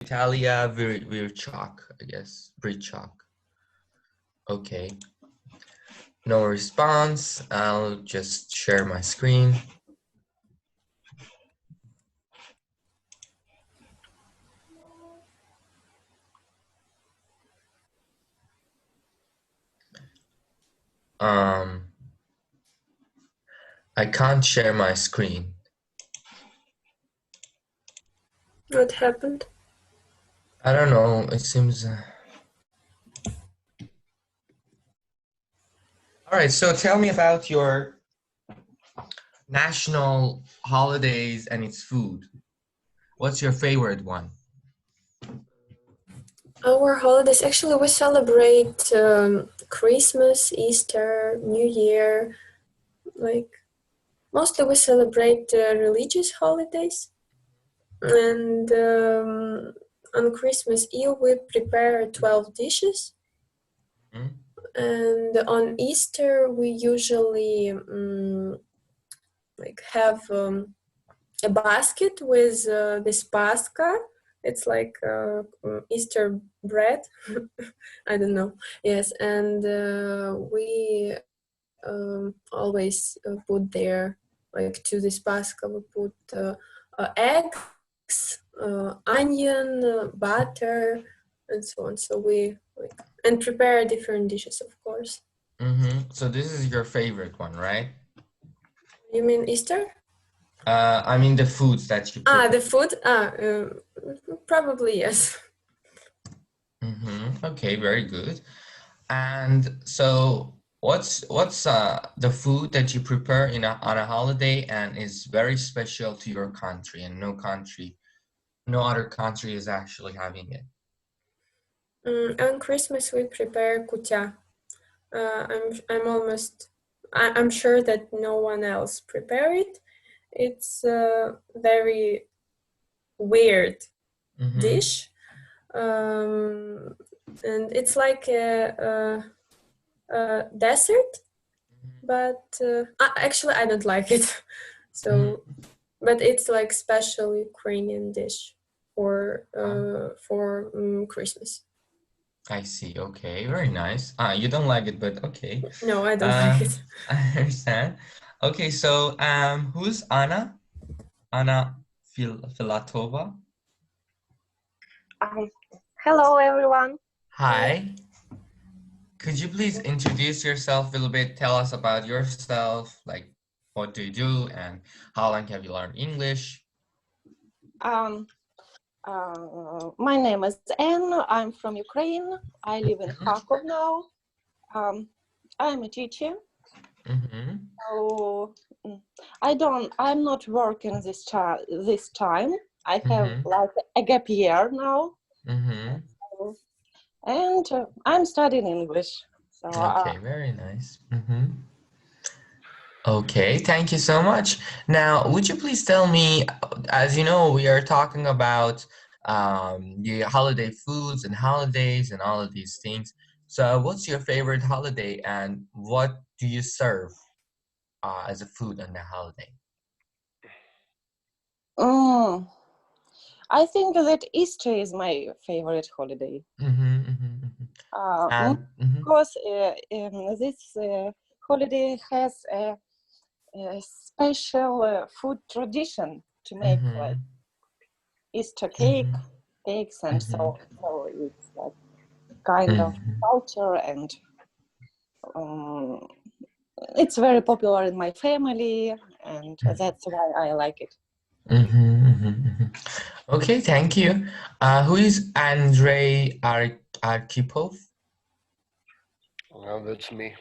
Italia, Virchak, I guess. Virchak. Okay. No response. I'll just share my screen. I can't share my screen. What happened? I don't know. It seems. All right. So tell me about your national holidays and its food. What's your favorite one? Our holidays, actually, we celebrate Christmas, Easter, New Year. Like, mostly we celebrate religious holidays. And on Christmas Eve, we prepare 12 dishes. Mm-hmm. And on Easter, we usually like have a basket with this pascha. It's like Easter bread. I don't know. Yes, and we always put there, like to this pascha, we put eggs, onion, butter, and so on. So we like and prepare different dishes, of course. Mm-hmm. So this is your favorite one, right? You mean Easter? I mean the foods that you prepare. The food? Probably yes. Mm-hmm. Okay, very good. And so what's the food that you prepare on a holiday and is very special to your country, and no other country is actually having it? On Christmas we prepare kutya. I'm sure that no one else prepare it. It's a very weird dish, and it's like a dessert, but actually I don't like it. So, but it's like special Ukrainian dish for Christmas. I see. Okay, very nice. You don't like it, but okay. No, I don't like it. I understand. Okay, so who's Anna? Anna Filatova. Hello, everyone. Hi. Could you please introduce yourself a little bit? Tell us about yourself, like what do you do and how long have you learned English? My name is Anne. I'm from Ukraine. I live in Kharkov now. I'm a teacher. So I'm not working this time. I have like a gap year now. And I'm studying English. So, okay, very nice. Okay, thank you so much. Now, would you please tell me, as you know, we are talking about the holiday foods and holidays and all of these things. So what's your favorite holiday and what do you serve as a food on the holiday? I think that Easter is my favorite holiday. Because this holiday has a special food tradition to make like Easter cakes, and so it's like kind of culture, and it's very popular in my family, and that's why I like it. Okay, thank you. Who is Andrei Arkhipov? Well, that's me.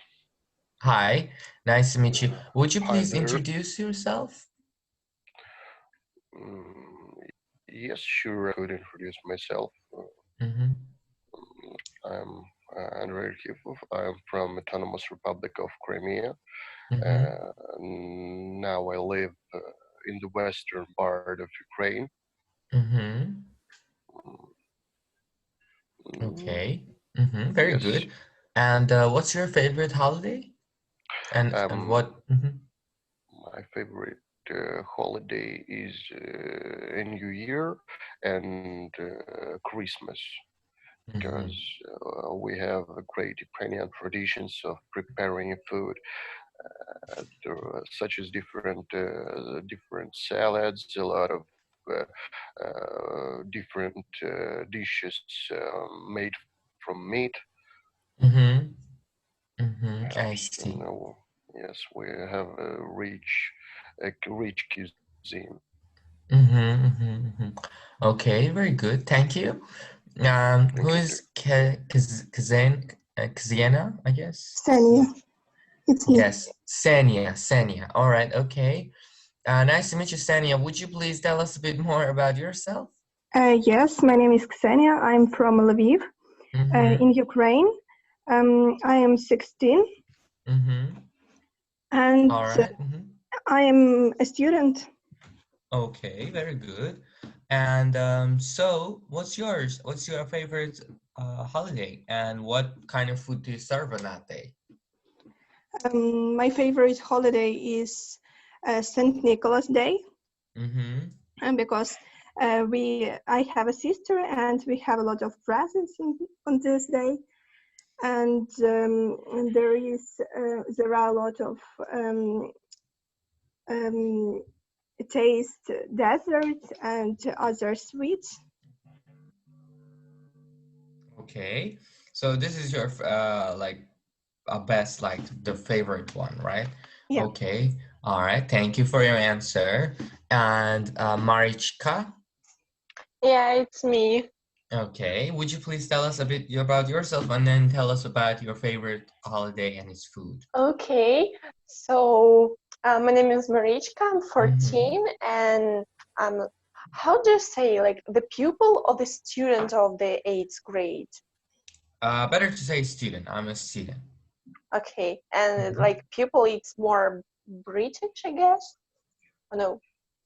Hi, nice to meet you. Would you please there. introduce yourself? Yes, sure, I could introduce myself. I'm Andrei Arkhipov. I'm from Autonomous Republic of Crimea. Now I live in the western part of Ukraine. Okay, very Yes. good. And what's your favorite holiday? And what? My favorite holiday is a New Year and Christmas, because we have great Ukrainian traditions of preparing food, such as different salads, a lot of different dishes made from meat. I see. Yes, we have a rich cuisine. Okay, very good. Thank you. Who is Kazena, I guess? Ksenia. It's me. Yes, Sania. All right, okay. Nice to meet you, Sania. Would you please tell us a bit more about yourself? Yes, my name is Ksenia. I'm from Lviv, in Ukraine. I am 16. And all right. I am a student. Okay, very good. And so what's yours? What's your favorite holiday, and what kind of food do you serve on that day? My favorite holiday is St. Nicholas Day, and because I have a sister and we have a lot of presents on this day, and there are a lot of taste desserts and other sweets. Okay, so this is your like best, like the favorite one, right? Yeah. Okay, all right, thank you for your answer. And Marichka? Yeah, it's me. Okay, would you please tell us a bit about yourself, and then tell us about your favorite holiday and its food? Okay, so my name is Marichka, I'm 14, and how do you say, like, the pupil or the student of the 8th grade? Better to say student. I'm a student. Okay, and like pupil, it's more British, I guess? Or no?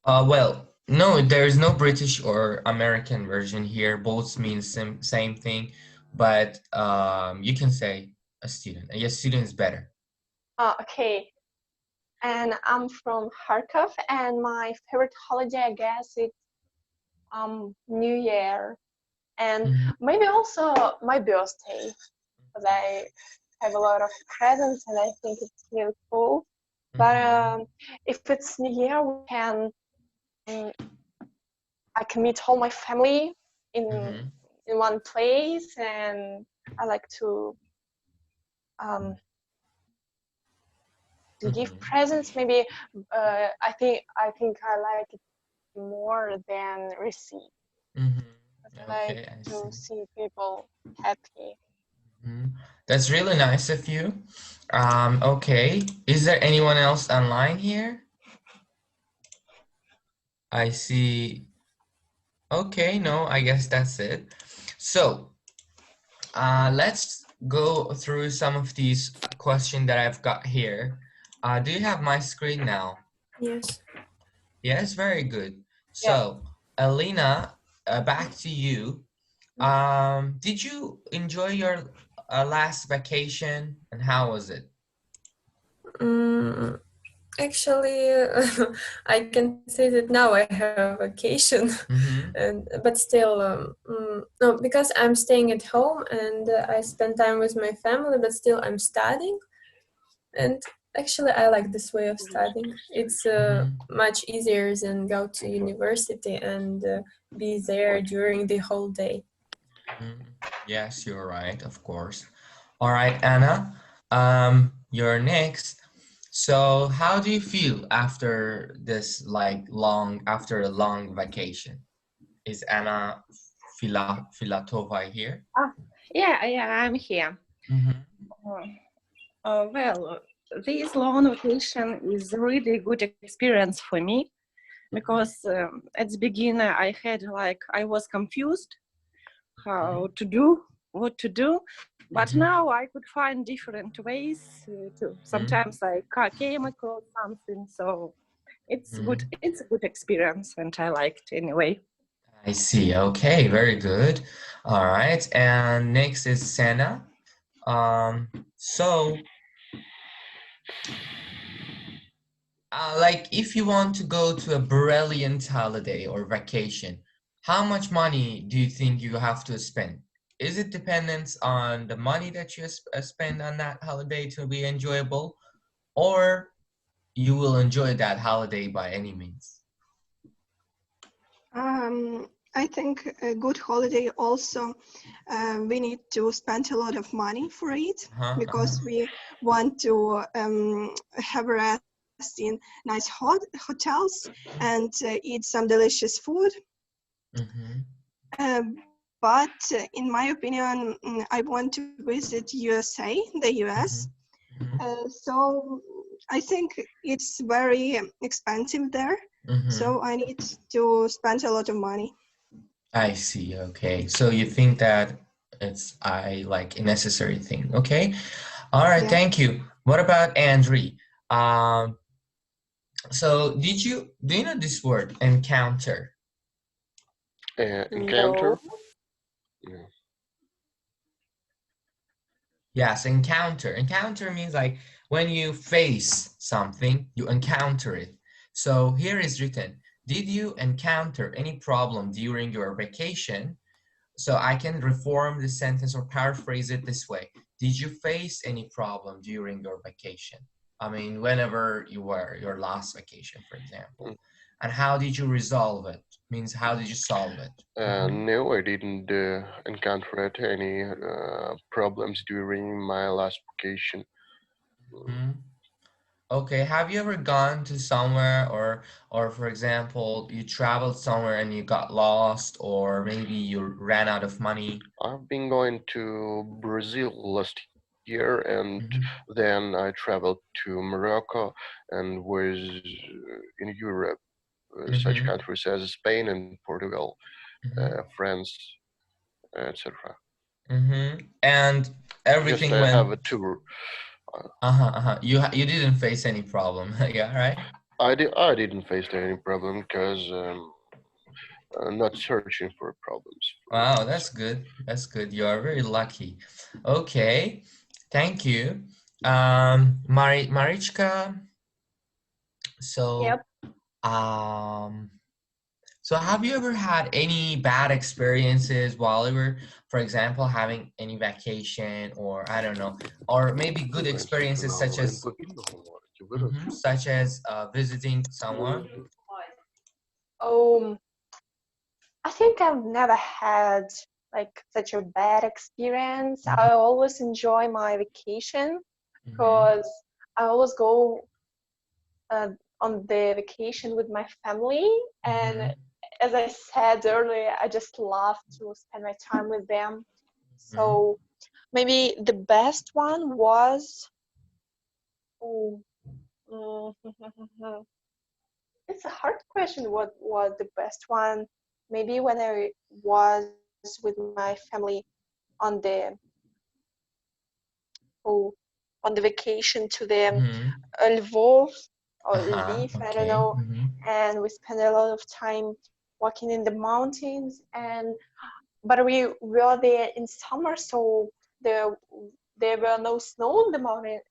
Well, no, there's no British or American version here. Both mean same thing, but you can say a student. Yes, student is better. Okay. And I'm from Kharkov, and my favorite holiday, I guess, it's New Year, and maybe also my birthday, because I have a lot of presents and I think it's really cool. But if it's New Year, I can meet all my family in one place, and I like to give presents. Maybe I think I like it more than receive. I like to see people happy. That's really nice of you. Okay, is there anyone else online here? I see. Okay, no, I guess that's it. So let's go through some of these questions that I've got here. Do you have my screen now? Yes. Yes, very good. So, Alina, back to you. Did you enjoy your last vacation, and how was it? Actually, I can say that now I have a vacation, but still, no, because I'm staying at home and I spend time with my family, but still I'm studying. And actually, I like this way of studying. It's much easier than go to university and be there during the whole day. Yes, you're right, of course. All right, Anna, you're next. So how do you feel after this, like, after a long vacation? Is Anna Filatova here? Yeah, I'm here. Well, this long vacation is a really good experience for me, because at the beginning I was confused what to do, but now I could find different ways to. Sometimes I came across something, so it's good. It's a good experience, and I liked anyway. I see. Okay, very good. All right, and next is Sana. So like if you want to go to a brilliant holiday or vacation, how much money do you think you have to spend? Is it dependent on the money that you spend on that holiday to be enjoyable, or you will enjoy that holiday by any means? I think a good holiday also, we need to spend a lot of money for it, because we want to have a rest in nice hotels and eat some delicious food. But in my opinion, I want to visit the US. So I think it's very expensive there. So I need to spend a lot of money. I see. Okay. So you think that it's like a necessary thing. Okay. All right. Yeah. Thank you. What about Andre? So do you know this word, encounter? Encounter? No. Yeah. Yes, encounter. Encounter means like when you face something, you encounter it. So here is written, did you encounter any problem during your vacation? So I can reform the sentence or paraphrase it this way. Did you face any problem during your vacation? I mean, whenever you were your last vacation, for example. And how did you resolve it? Means how did you solve it? No, I didn't encounter any problems during my last vacation. Okay, have you ever gone to somewhere or for example, you traveled somewhere and you got lost, or maybe you ran out of money? I've been going to Brazil last year, and then I traveled to Morocco and was in Europe, such countries as Spain and Portugal, France, etc. And everything Just went. have a tour. You didn't face any problem, yeah, right? I didn't face any problem because I'm not searching for problems. Wow, that's good. That's good. You are very lucky. Okay, thank you. Marichka. So, Yep. So have you ever had any bad experiences while you were, for example, having any vacation, or I don't know, or maybe good experiences such as visiting someone? I think I've never had like such a bad experience. I always enjoy my vacation because I always go on the vacation with my family, and as I said earlier, I just love to spend my time with them. So maybe the best one was it's a hard question. What was the best one? Maybe when I was with my family on the vacation to the Lvov or Lviv, I don't know, and we spent a lot of time walking in the mountains, but we were there in summer, so there were no snow in the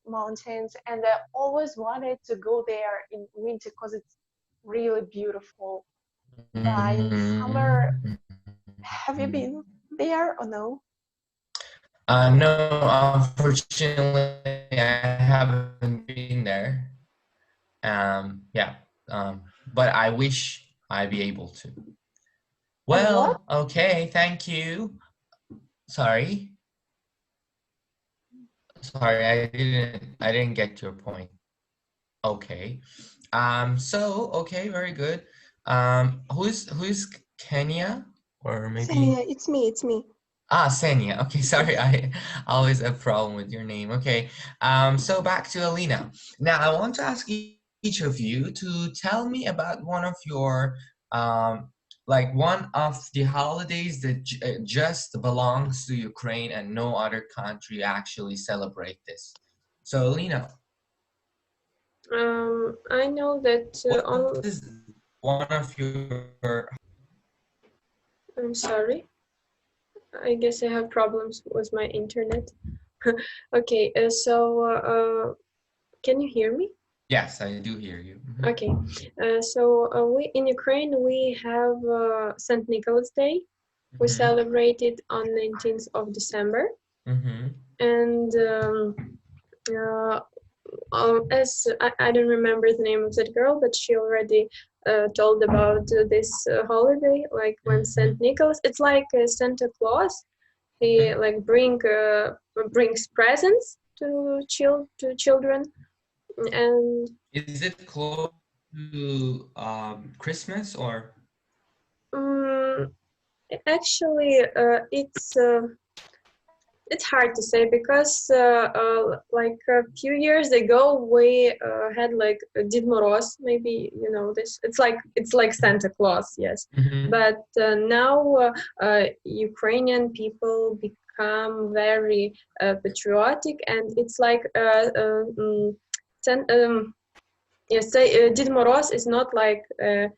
mountains, and I always wanted to go there in winter because it's really beautiful. But in summer, have you been there or no? No, unfortunately, I haven't been there. But I wish I'd be able to. Well, okay, thank you. Sorry, I didn't get your point. Okay. Okay, very good. Who's Kenya, or maybe? Senia, it's me. Senia. Okay, sorry, I always have a problem with your name. Okay. So back to Alina. Now I want to ask each of you to tell me about one of your like one of the holidays that just belongs to Ukraine and no other country actually celebrate this. So Alina. I know that what is one of your... I'm sorry. I guess I have problems with my internet. Okay, so can you hear me? Yes, I do hear you. Okay, so we in Ukraine we have St. Nicholas Day. We celebrate it on 19th of December, and as I don't remember the name of that girl, but she already told about this holiday. Like when St. Nicholas, it's like Santa Claus. He like brings presents to children, and Is it close to Christmas or? Actually, it's hard to say because like a few years ago we had like Did Moroz, maybe you know this. It's like Santa Claus, yes. But now Ukrainian people become very patriotic, and it's like Did Moroz is not like a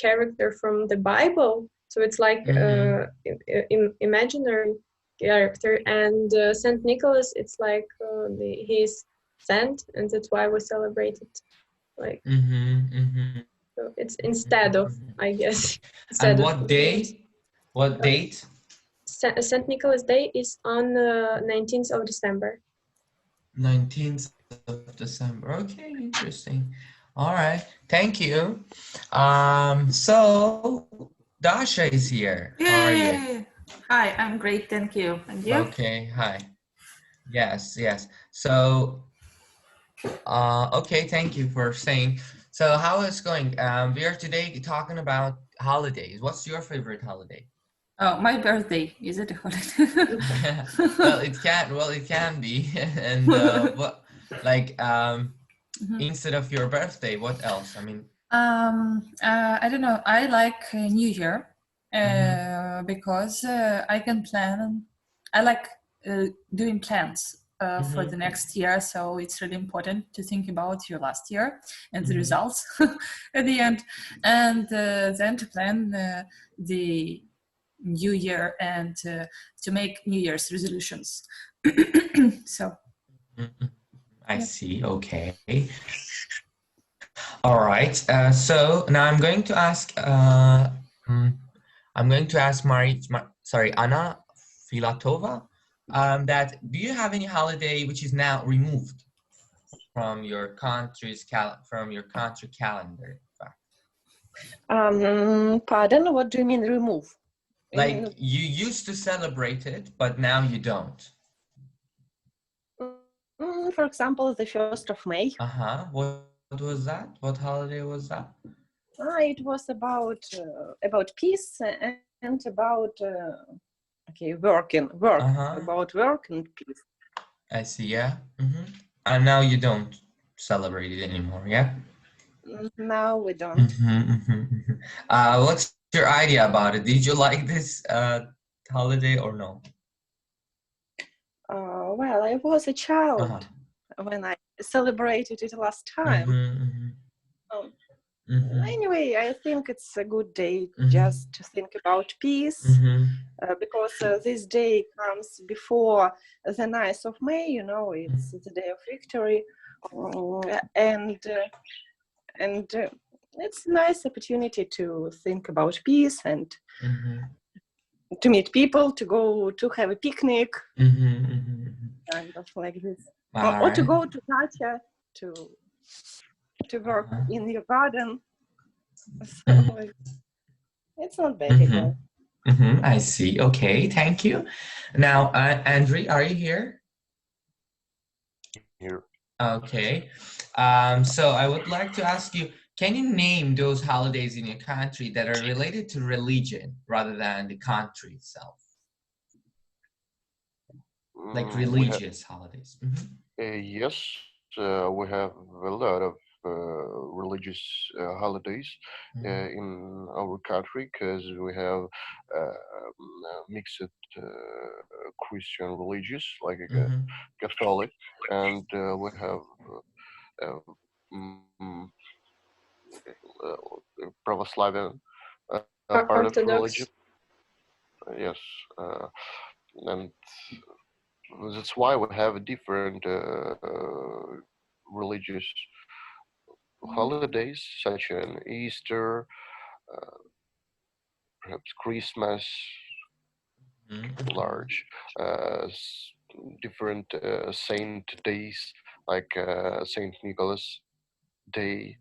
character from the Bible, so it's like imaginary character, and Saint Nicholas, it's like he's saint, and that's why we celebrate it. Like, so it's instead of, I guess. And what day? What date? Saint Nicholas Day is on 19th of December. 19th of December. Okay, interesting. All right, thank you. So Dasha is here. How are you? Hi, I'm great, thank you. And you? Okay, hi. Yes. So, okay, thank you for saying. So how is it going? We are today talking about holidays. What's your favorite holiday? Oh, my birthday. Is it a holiday? Well, it can be. And what, like, instead of your birthday, what else? I mean, I don't know. I like New Year because I can plan. I like doing plans for the next year. So it's really important to think about your last year and the results at the end, and then to plan the new year and to make New Year's resolutions. So. I see. Okay. All right. So now I'm going to ask. Anna Filatova. That do you have any holiday which is now removed from your country's country calendar? Pardon? What do you mean remove? Like you used to celebrate it, but now you don't. For example, the 1st of May. What was that? What holiday was that? It was about peace and about work, about work and peace. I see. Yeah. And now you don't celebrate it anymore. Yeah. No, we don't. What's your idea about it? Did you like this holiday or no? Well, I was a child when I celebrated it last time. Anyway, I think it's a good day just to think about peace, because this day comes before the 9th of May, you know, it's the day of victory, and it's a nice opportunity to think about peace and to meet people, to go to have a picnic, kind of like this, or to go to dacha to work in your garden. So it's not bad at all. I see. Okay, thank you. Now, Andre, are you here? Here. Okay. So I would like to ask you, can you name those holidays in your country that are related to religion rather than the country itself? Like religious holidays. Yes, we have a lot of religious holidays in our country, because we have mixed Christian religious, like Catholic, and we have Pravoslavian part of religion. Yes, and that's why we have different religious holidays such as Easter, perhaps Christmas, large different saint days like Saint Nicholas Day,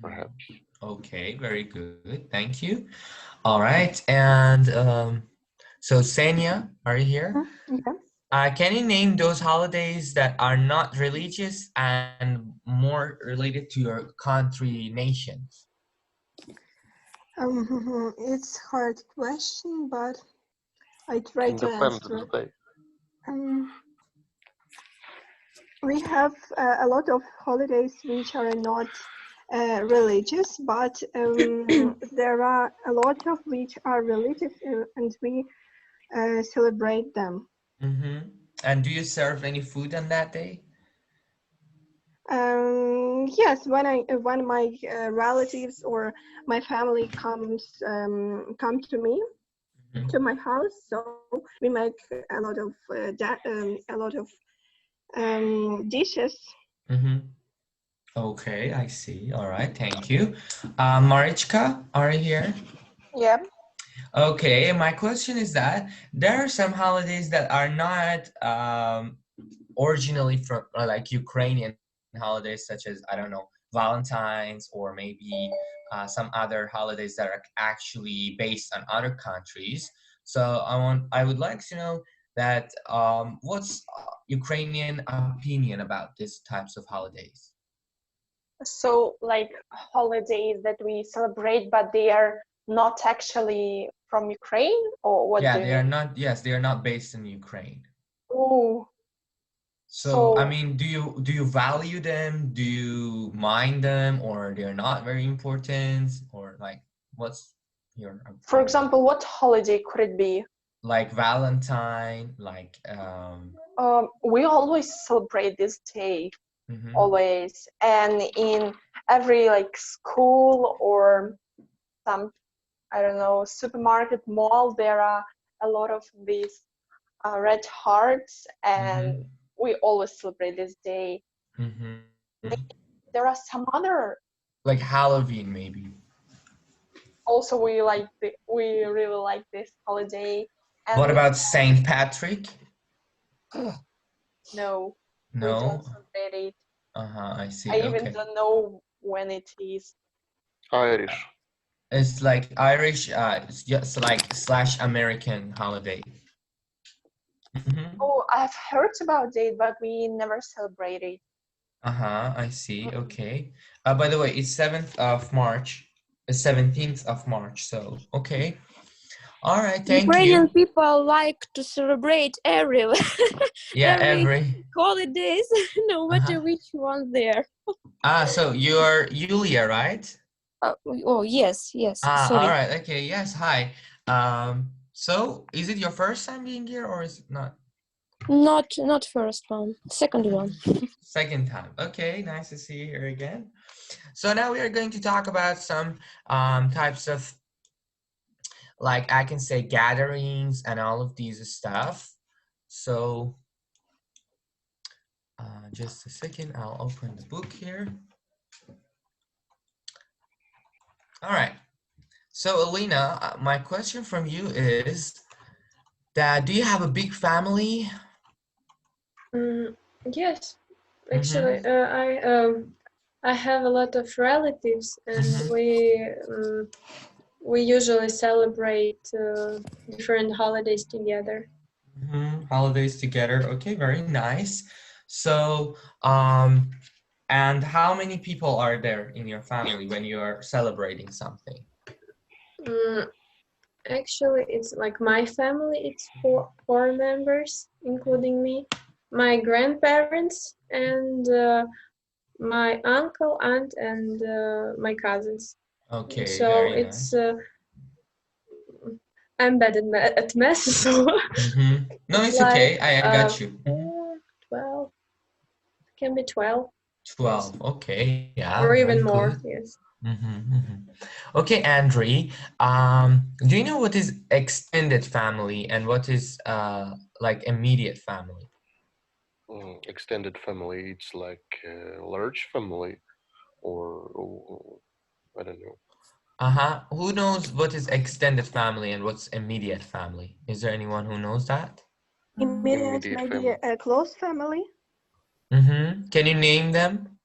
perhaps. Okay, very good. Thank you. All right, and so Senya, are you here? Yeah. Can you name those holidays that are not religious and more related to your country, nations? It's hard question, but I try to Independence answer. Day. We have a lot of holidays which are not religious, but there are a lot of which are religious, and we celebrate them. And do you serve any food on that day? Yes, when my relatives or my family come to me, to my house, so we make a lot of dishes. Okay, I see. All right, thank you. Marichka, are you here? Yeah. Okay, my question is that there are some holidays that are not originally from like Ukrainian holidays, such as, I don't know, Valentine's, or maybe some other holidays that are actually based on other countries. So I would like to know that what's Ukrainian opinion about these types of holidays? So like holidays that we celebrate, but they are not actually from Ukraine, or what? Yeah, do you they are mean? not. Yes, they are not based in Ukraine. Oh. So, I mean, do you value them? Do you mind them, or they're not very important, or like what's your For example, what holiday could it be? like Valentine, like We always celebrate this day, always, and in every like school or some, I don't know, supermarket, mall, there are a lot of these red hearts, and we always celebrate this day. There are some other, like Halloween, maybe. also we really like this holiday. And What about Saint Patrick? No, we No. don't celebrate it. I see. I even Okay. don't know when it is. Irish. It's like Irish, it's just like / American holiday. Oh, I've heard about it, but we never celebrate it. I see. Okay. By the way, it's 7th of March. It's 17th of March. So, okay. All right. Thank Ukrainian you. people like to celebrate every every holidays, no matter which one there. So you're Yulia, right? Oh, yes. Sorry. All right. Okay. Yes. Hi. So is it your first time being here, or is it not? Not first one, second one. Second time. Okay. Nice to see you here again. So now we are going to talk about some types of, like, I can say, gatherings and all of these stuff. So just a second, I'll open the book here. All right. So Alina, my question from you is that, do you have a big family? Yes, actually, I have a lot of relatives, and we usually celebrate different holidays together. Holidays together. Okay, very nice. So, and how many people are there in your family when you are celebrating something? Actually, it's like my family, it's four members, including me, my grandparents, and my uncle, aunt, and my cousins. Okay, so very it's nice. I'm bad at math, so no, it's like, okay. I got you. 12, can be 12. 12. Yes. Okay, yeah, or even more. Good. Yes. Okay, Andre, do you know what is extended family and what is like immediate family? extended family, it's like a large family, or I don't know. Who knows what is extended family and what's immediate family? Is there anyone who knows that? Immediate, maybe family. a close family. Can you name them?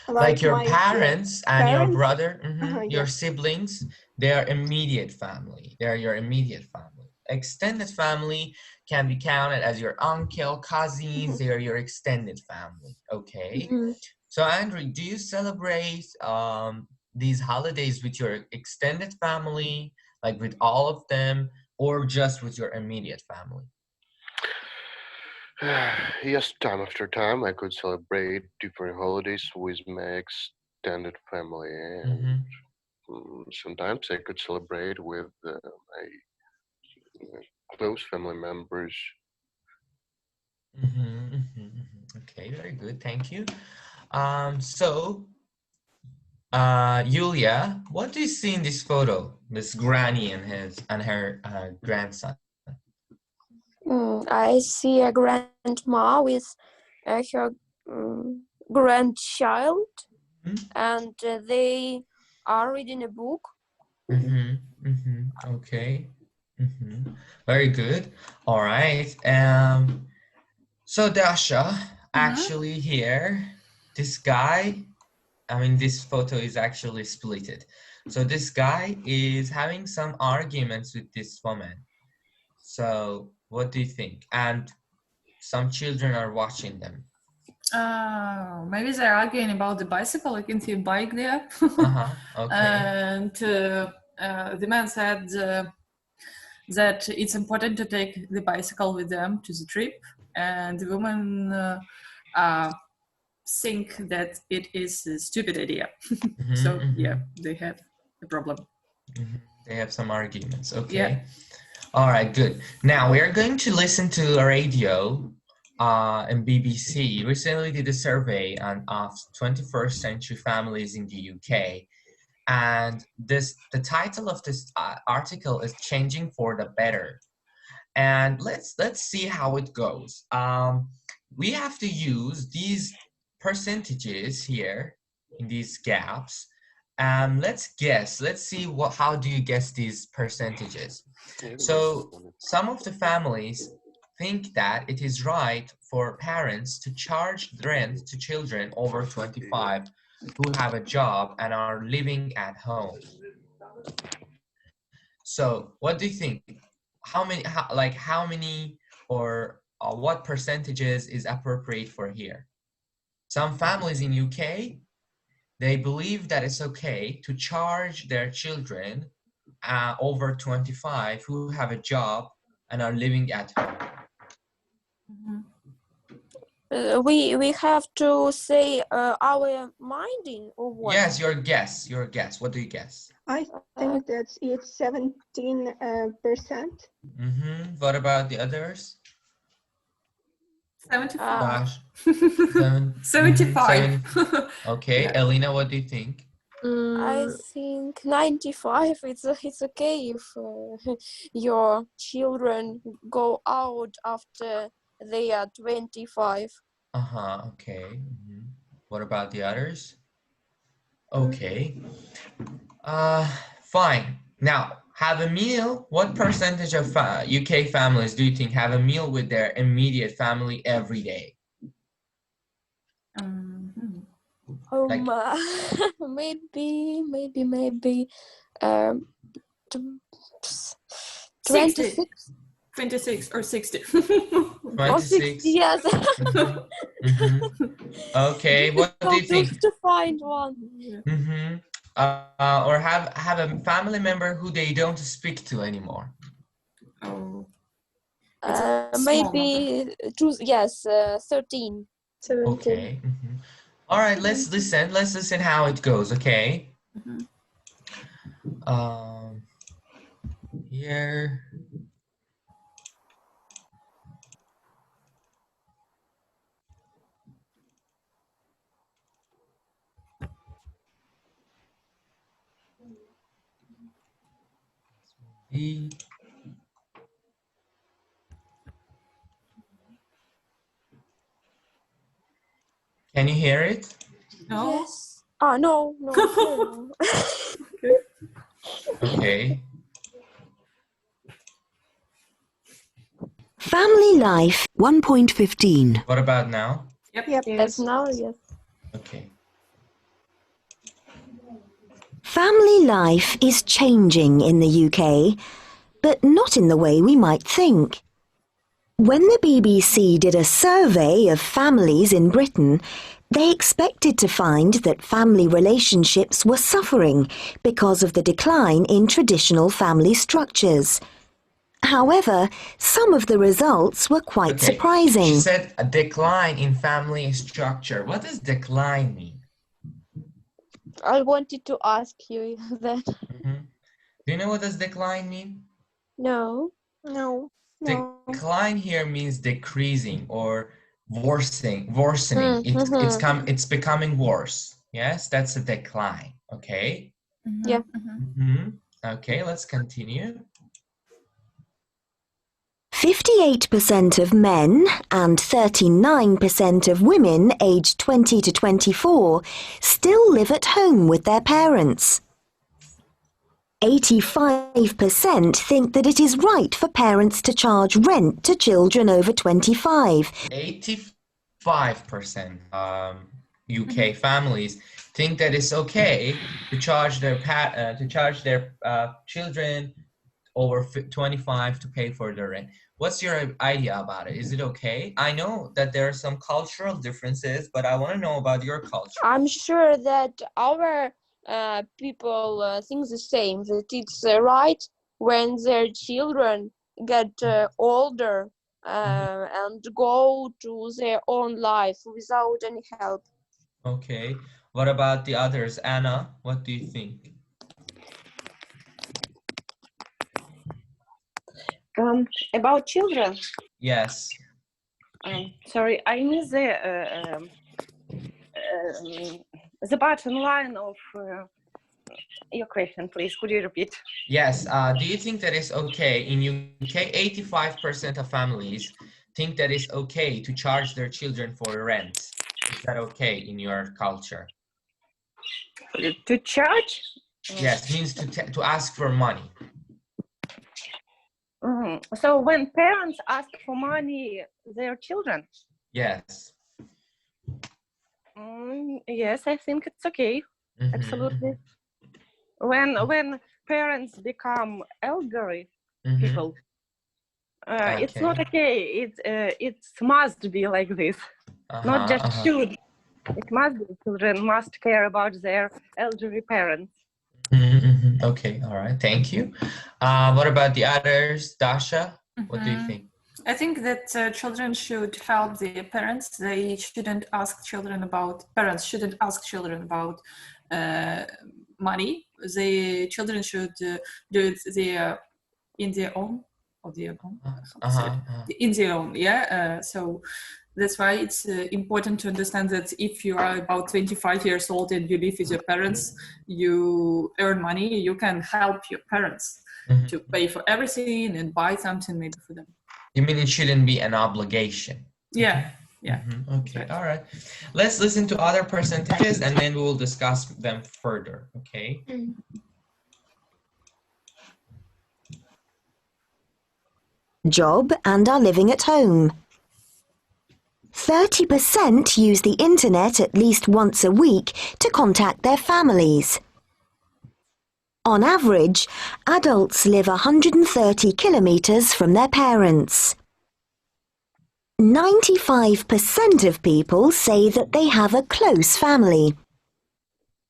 Like your parents and your brother, your siblings, they are immediate family. They are your immediate family. Extended family can be counted as your uncle, cousins, they are your extended family. Okay. So Andrew, do you celebrate these holidays with your extended family, like with all of them, or just with your immediate family? Yes, time after time, I could celebrate different holidays with my extended family, and sometimes I could celebrate with my close family members. Okay, very good, thank you. Yulia, what do you see in this photo? This granny and her grandson. I see a grandma with her grandchild, and they are reading a book. Okay. Very good. All right. So Dasha, actually here, this guy, I mean, this photo is actually splitted. So this guy is having some arguments with this woman. So what do you think? And some children are watching them. Maybe they're arguing about the bicycle. I can see a bike there. Okay. And the man said that it's important to take the bicycle with them to the trip, and the woman think that it is a stupid idea. So yeah, they have a problem. They have some arguments. Okay. Yeah. All right, good. Now we are going to listen to a radio and BBC recently did a survey of 21st century families in the UK. And the title of this article is Changing for the Better. And let's see how it goes. We have to use these percentages here in these gaps. Let's guess. Let's see how do you guess these percentages? So some of the families think that it is right for parents to charge rent to children over 25 who have a job and are living at home. So what do you think? How many or what percentages is appropriate for here? Some families in UK, they believe that it's okay to charge their children over 25 who have a job and are living at home. We have to say our minding or what? Yes, your guess. What do you guess? I think that it's 17%. What about the others? 75. 75. Okay, yeah. Elena, what do you think? I think 95. It's okay if your children go out after they are 25. Okay. What about the others? Okay. Fine. Now, have a meal. What percentage of UK families do you think have a meal with their immediate family every day? Maybe 26. 26 or 60. 26. Yes. Okay, what do you think? To find one. Or have a family member who they don't speak to anymore. Maybe choose 13. 17. Okay. All right, let's listen how it goes, okay? Here. Can you hear it? No. Yes. Oh, no. No. Okay. Family life 1.15. What about now? Yep. As now, yes. Okay. Family life is changing in the UK, but not in the way we might think. When the BBC did a survey of families in Britain, they expected to find that family relationships were suffering because of the decline in traditional family structures. However, some of the results were quite surprising. She said a decline in family structure. What does decline mean? I wanted to ask you that. Do you know what does decline mean? No. Decline here means decreasing or worsening. It's becoming worse. Yes, that's a decline. Okay. Yeah. Okay, let's continue. 58% of men and 39% of women aged 20 to 24 still live at home with their parents. 85% think that it is right for parents to charge rent to children over 25. 85% UK families think that it's okay to charge their children over 25 to pay for their rent. What's your idea about it? Is it okay? I know that there are some cultural differences, but I want to know about your culture. I'm sure that our people think the same, that it's right when their children get older and go to their own life without any help. Okay. What about the others? Anna, what do you think? About children? Yes. Sorry, I missed the bottom line of your question, please. Could you repeat? Yes. Do you think that it's okay in UK? 85% of families think that it's okay to charge their children for rent. Is that okay in your culture? To charge? Yes, means to ask for money. So when parents ask for money, their children? Yes. Yes, I think it's okay. Absolutely. When parents become elderly people, it's not okay. It must be like this. Not just should. It must be. Children must care about their elderly parents. Okay, all right, thank you. What about the others? Dasha, what do you think? I think that children should help their parents. They shouldn't ask children about, parents shouldn't ask children about money. The children should do it in their own, in their own, yeah. So that's why it's important to understand that if you are about 25 years old and you live with your parents, you earn money, you can help your parents to pay for everything and buy something maybe for them. You mean it shouldn't be an obligation? Yeah. Okay, all right. Let's listen to other percentages and then we will discuss them further, okay? Job and are living at home. 30% use the internet at least once a week to contact their families. On average, adults live 130 kilometers from their parents. 95% of people say that they have a close family.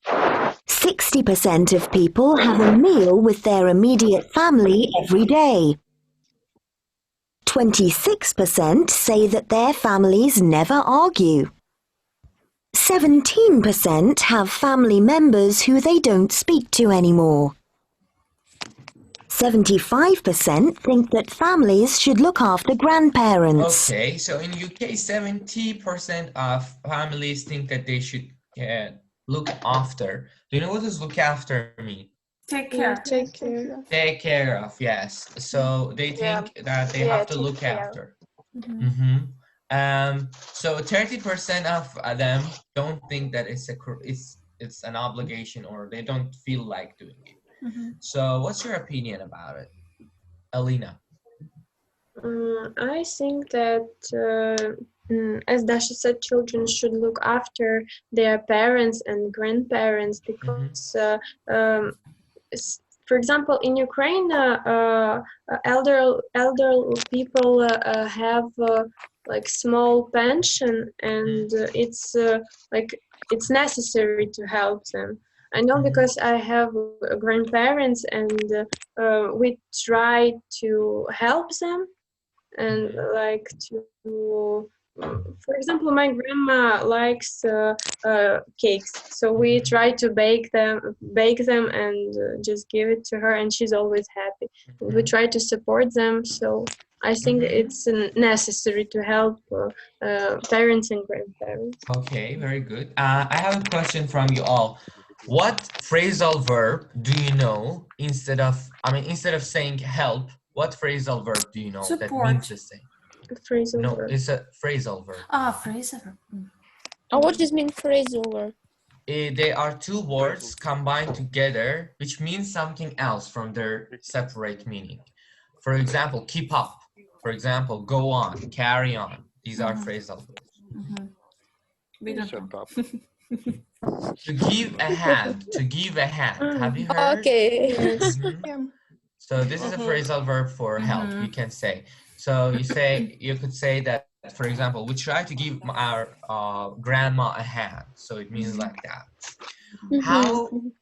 60% of people have a meal with their immediate family every day. 26% say that their families never argue. 17% have family members who they don't speak to anymore. 75% think that families should look after grandparents. Okay, so in UK, 70% of families think that they should look after. Do you know what does look after mean? Take care. Take care. Take care of, yes. So they think that they have to look after. So 30% of them don't think that it's an obligation, or they don't feel like doing it. So what's your opinion about it, Alina? I think that, as Dasha said, children should look after their parents and grandparents because, for example, in Ukraine, elder people have like small pension, and it's necessary to help them. I know because I have grandparents, and we try to help them, and like to, for example, my grandma likes cakes, so we try to bake them and just give it to her, and she's always happy. And we try to support them, so I think it's necessary to help parents and grandparents. Okay, very good. I have a question from you all. What phrasal verb do you know instead of saying help? What phrasal verb do you know that means the same? Phrasal No, verb. it's a phrasal verb. Phrasal verb. What does mean phrasal verb? They are two words combined together, which means something else from their separate meaning. For example, keep up. For example, go on, carry on. These are phrasal verbs. We don't know. To give a hand. Have you heard? Okay. Yes. So this is a phrasal verb for help, you can say. So you could say that, for example, we try to give our grandma a hand. So it means like that.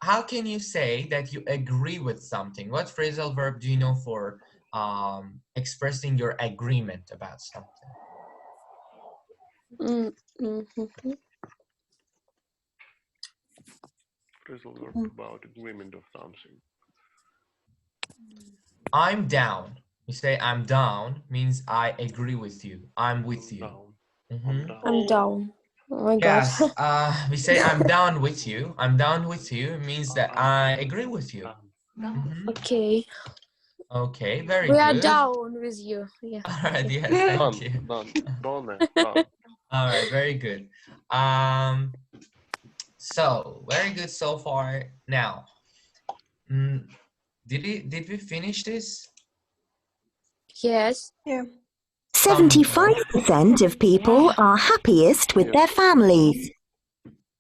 How can you say that you agree with something? What phrasal verb do you know for expressing your agreement about something? Phrasal verb about agreement of something. I'm down. You say I'm down means I agree with you. I'm with you. I'm down. Oh my Yes, God. we say I'm down with you. I'm down with you means that I agree with you. Okay. Okay, very We good. are down with you. Yeah. All right, yes, thank you. Done. All right, very good. So very good so far. Now, did we finish this? Yes. Yeah. 75% of people are happiest with their families.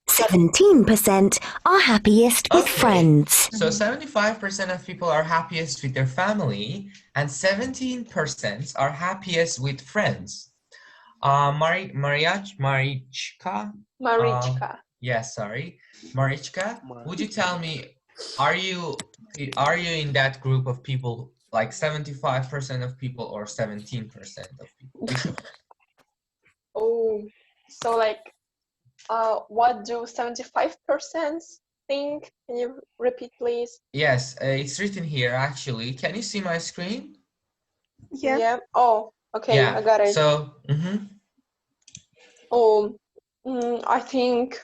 17% are happiest with friends. So 75% of people are happiest with their family, and 17% are happiest with friends. Marichka. Yes, sorry, Marichka. Would you tell me, are you in that group of people, like 75% of people or 17% of people? Which of them? Oh, so like, what do 75% think? Can you repeat, please? Yes, it's written here actually. Can you see my screen? Yeah. Oh, okay. Yeah. I got it. So, I think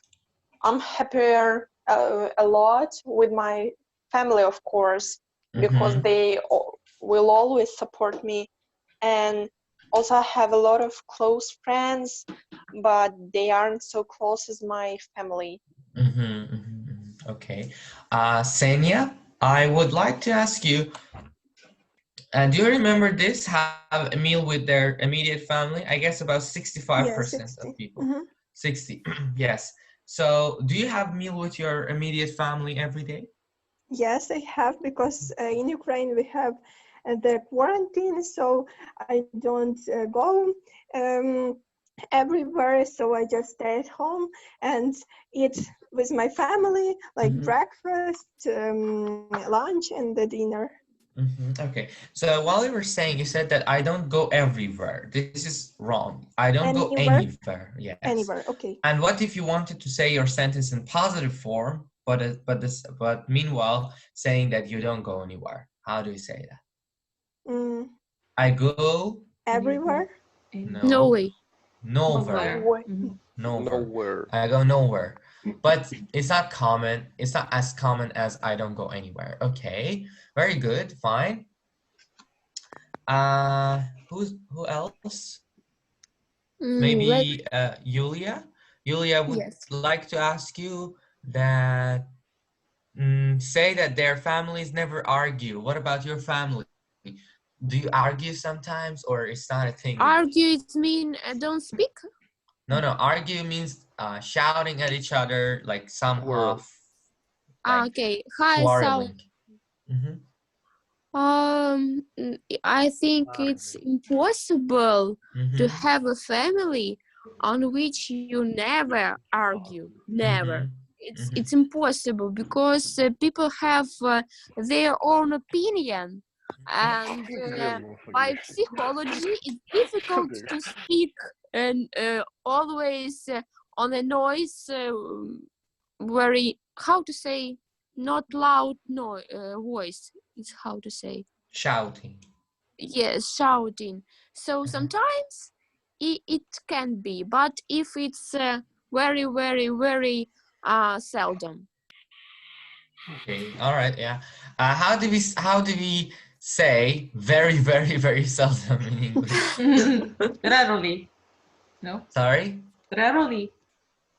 I'm happier a lot with my family, of course, because they will always support me. And also I have a lot of close friends, but they aren't so close as my family. Okay. Senya, I would like to ask you, do you remember this? Have a meal with their immediate family? I guess about 65% of people. 60, yes. So do you have meal with your immediate family every day? Yes, I have, because in Ukraine we have the quarantine, so I don't go everywhere, so I just stay at home and eat with my family, like breakfast, lunch, and the dinner. Okay, so while you were saying, you said that I don't go everywhere. This is wrong. I don't go anywhere. Yes. Anywhere. Okay. And what if you wanted to say your sentence in positive form, but meanwhile saying that you don't go anywhere? How do you say that? I go everywhere. No way. Nowhere. Nowhere. I go nowhere. But it's not common. It's not as common as I don't go anywhere. Okay. Very good. Fine. Who else? Maybe Yulia? Yulia would Yes. like to ask you that say that their families never argue. What about your family? Do you argue sometimes, or it's not a thing? Argue it mean don't speak? No, argue means shouting at each other, like somehow like Okay. Hi, quarreling. I think it's impossible to have a family on which you never argue. Never. It's impossible because people have their own opinion, and by psychology it's difficult to speak and always on a noise, very, how to say, not loud voice. It's how to say, shouting. Yes, shouting. So sometimes it can be, but if it's very, very, very seldom. Okay, all right, yeah. How do we say very, very, very seldom in English? Rarely. No. Sorry? Rarely.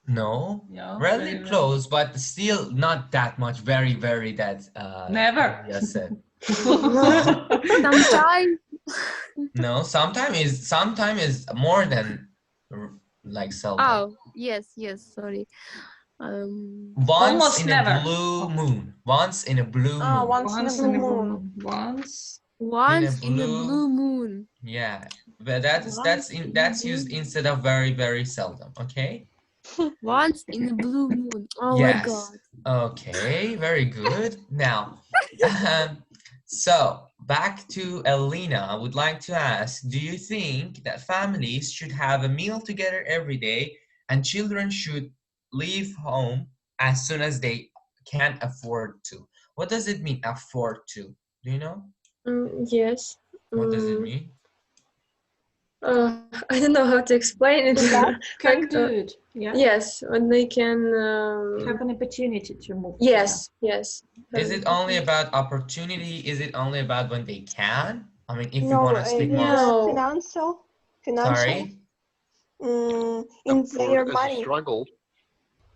No. No. Really close, but still not that much. Very, very that. Never. Yes, said. Sometimes. No, sometime is more than like seldom. Oh, yes, sorry. Once almost in never. a blue moon. Once in a blue moon. Once in a blue moon. Once in a blue moon. Yeah, but that's used instead of very, very seldom. Okay. Once in a blue moon. Oh yes. My God. Okay, very good. Now, so back to Elena. I would like to ask, do you think that families should have a meal together every day and children should leave home as soon as they can afford to? What does it mean, afford to? Do you know? Yes. What does it mean? I don't know how to explain it. Can do it. Yeah. Yes, when they can have an opportunity to move. Yes, yes. Is it only about opportunity? Is it only about when they can? I mean, if you No, want to speak more. No. Financial. Sorry? In their money. Struggle,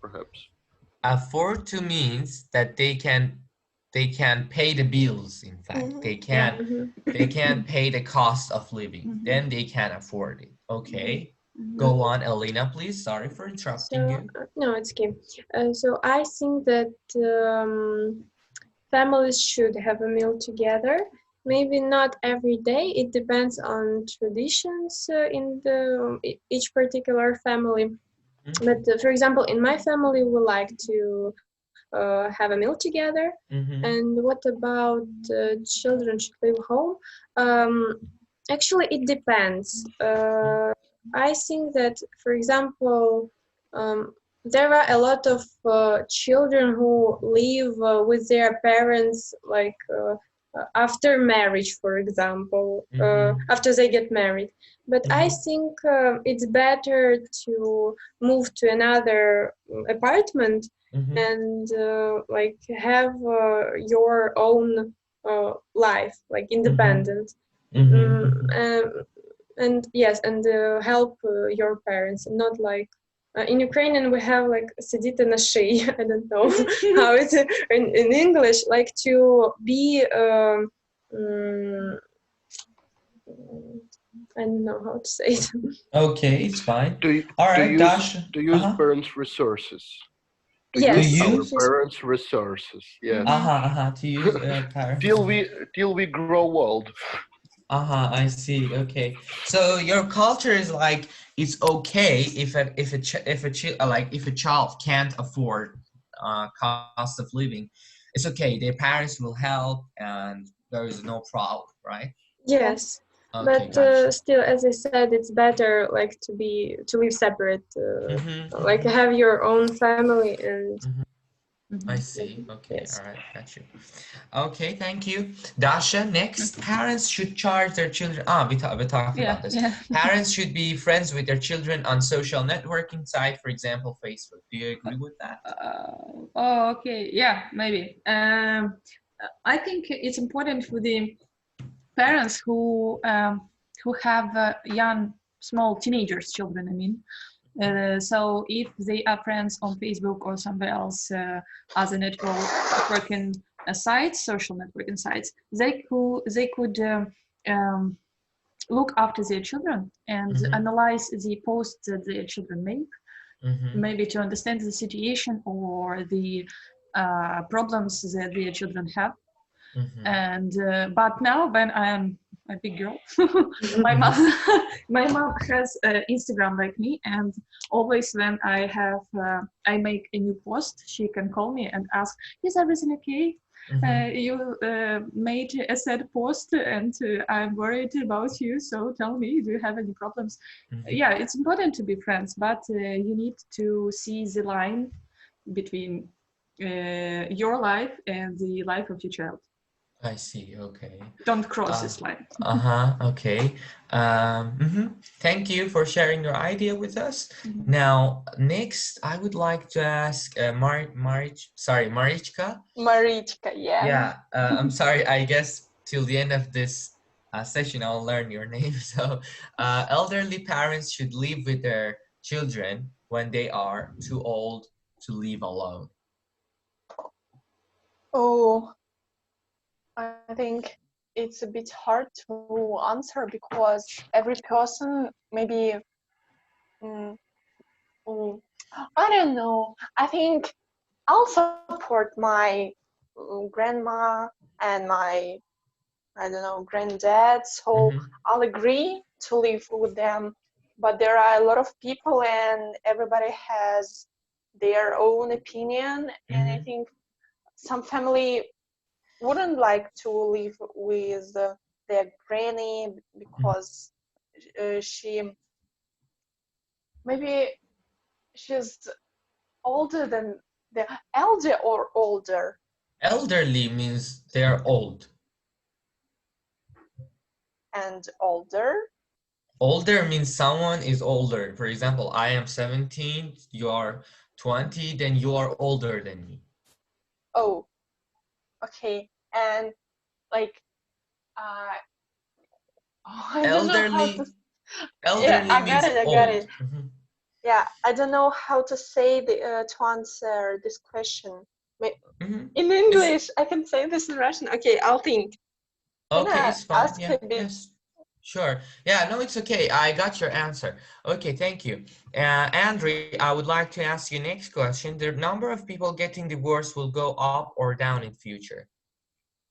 perhaps. Afford to means that they can pay the bills. In fact, they can pay the cost of living. Then they can afford it. Okay. Go on, Elena, please. Sorry for interrupting you. No, it's okay. So I think that families should have a meal together. Maybe not every day. It depends on traditions in each particular family. But for example, in my family, we like to have a meal together. And what about children should leave home? Actually, it depends. I think that, for example, there are a lot of children who live with their parents, like after marriage, for example, after they get married. But I think it's better to move to another apartment and like have your own life, like independent. And yes, and help your parents, not like in Ukrainian we have like сидіти на шиї. I don't know how it's in English, like to be I don't know how to say it. Okay, it's fine. All right, Dasha. To use parents' resources. Yes. Our parents' resources. Yes. To use parents. Till we grow old. I see. Okay. So your culture is like it's okay if a child can't afford cost of living. It's okay. Their parents will help, and there is no problem, right? Yes. Okay, but gotcha. Still, as I said, it's better like to live separate, like have your own family and. I see. Okay. Yes. All right. Got you. Okay. Thank you. Dasha, next. Parents should charge their children. We talked about this. Yeah. Parents should be friends with their children on social networking site, for example, Facebook. Do you agree with that? Okay. Yeah, maybe. I think it's important for the parents who have young small teenagers, children, I mean. So if they are friends on Facebook or somewhere else, other networking sites, social networking sites, they could look after their children and analyze the posts that their children make, maybe to understand the situation or the problems that their children have. And but now when I am a big girl, my mom has Instagram like me, and always when I make a new post, she can call me and ask, is everything okay? You made a sad post and I'm worried about you, so tell me, do you have any problems? Yeah, it's important to be friends, but you need to see the line between your life and the life of your child. I see. Okay. Don't cross this line. Okay. Thank you for sharing your idea with us. Now, next, I would like to ask Marichka. Marichka, yeah. Yeah. I'm sorry. I guess till the end of this session, I'll learn your name. So, elderly parents should live with their children when they are too old to live alone. Oh, I think it's a bit hard to answer because every person maybe, I don't know. I think I'll support my grandma and my, I don't know, granddad. So I'll agree to live with them. But there are a lot of people and everybody has their own opinion. And I think some family wouldn't like to live with their granny because she's older than the elder or older. Elderly means they're old. And older? Older means someone is older. For example, I am 17, you are 20, then you are older than me. Oh, okay. And like, elderly yeah, I means got it. old. I got it. Yeah, I don't know how to say to answer this question. In English, I can say this in Russian. Okay, I'll think. Okay, it's fine. Yeah, yes. Sure. Yeah, no, it's okay. I got your answer. Okay, thank you. Andrew, I would like to ask you next question. The number of people getting divorced will go up or down in future?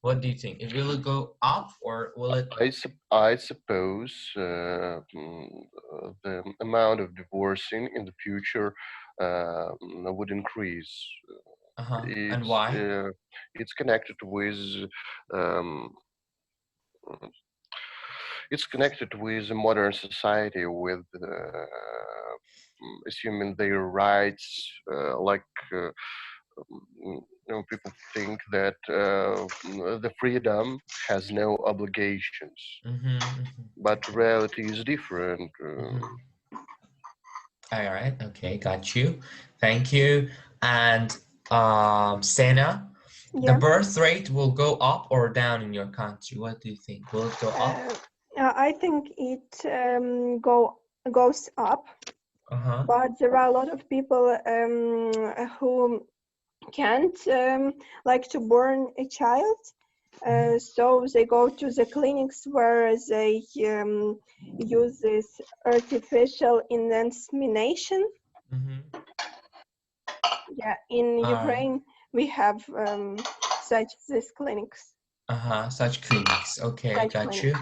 What do you think? Will it go up or will it? I suppose the amount of divorcing in the future would increase. And why? It's connected with a modern society with assuming their rights, people think that the freedom has no obligations, but reality is different. All right. Okay, got you. Thank you. And Sena, the birth rate will go up or down in your country? What do you think? Will it go up? I think it goes up, but there are a lot of people who can't like to born a child, so they go to the clinics where they use this artificial insemination. Yeah, in Ukraine we have such these clinics. Such clinics. Okay, got you.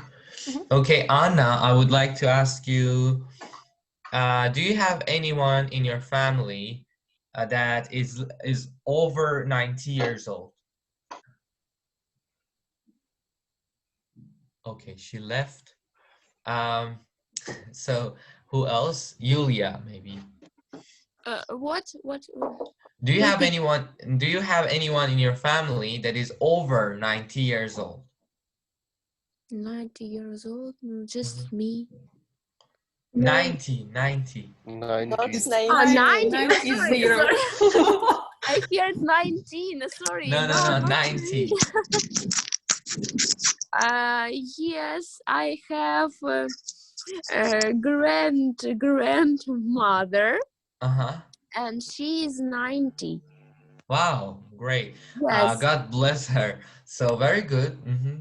Okay, Anna, I would like to ask you, do you have anyone in your family that is over 90 years old? Okay, she left. So who else? Yulia, maybe. What? Do you have anyone? Do you have anyone in your family that is over 90 years old? 90 years old? Just me. 90. That's 90. 90 is zero. I heard 19. Sorry. No, 90. Yes, I have grandmother, Uh-huh. and she is 90. Wow, great. Yes. God bless her. So very good.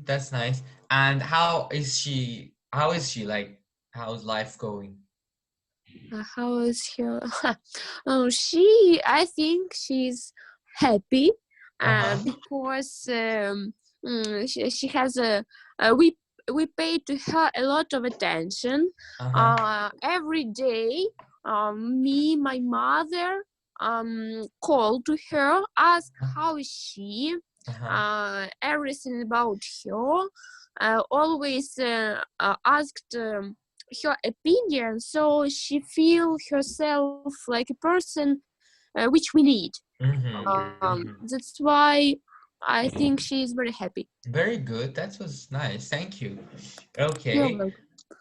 That's nice. And how is she? Like? How's life going? How is her? I think she's happy because she has we pay to her a lot of attention. Every day, me, my mother, call to her, ask how is she, everything about her. Always asked her opinion, so she feel herself like a person which we need. That's why I think she is very happy. Very good. That was nice. Thank you. You're Okay. welcome.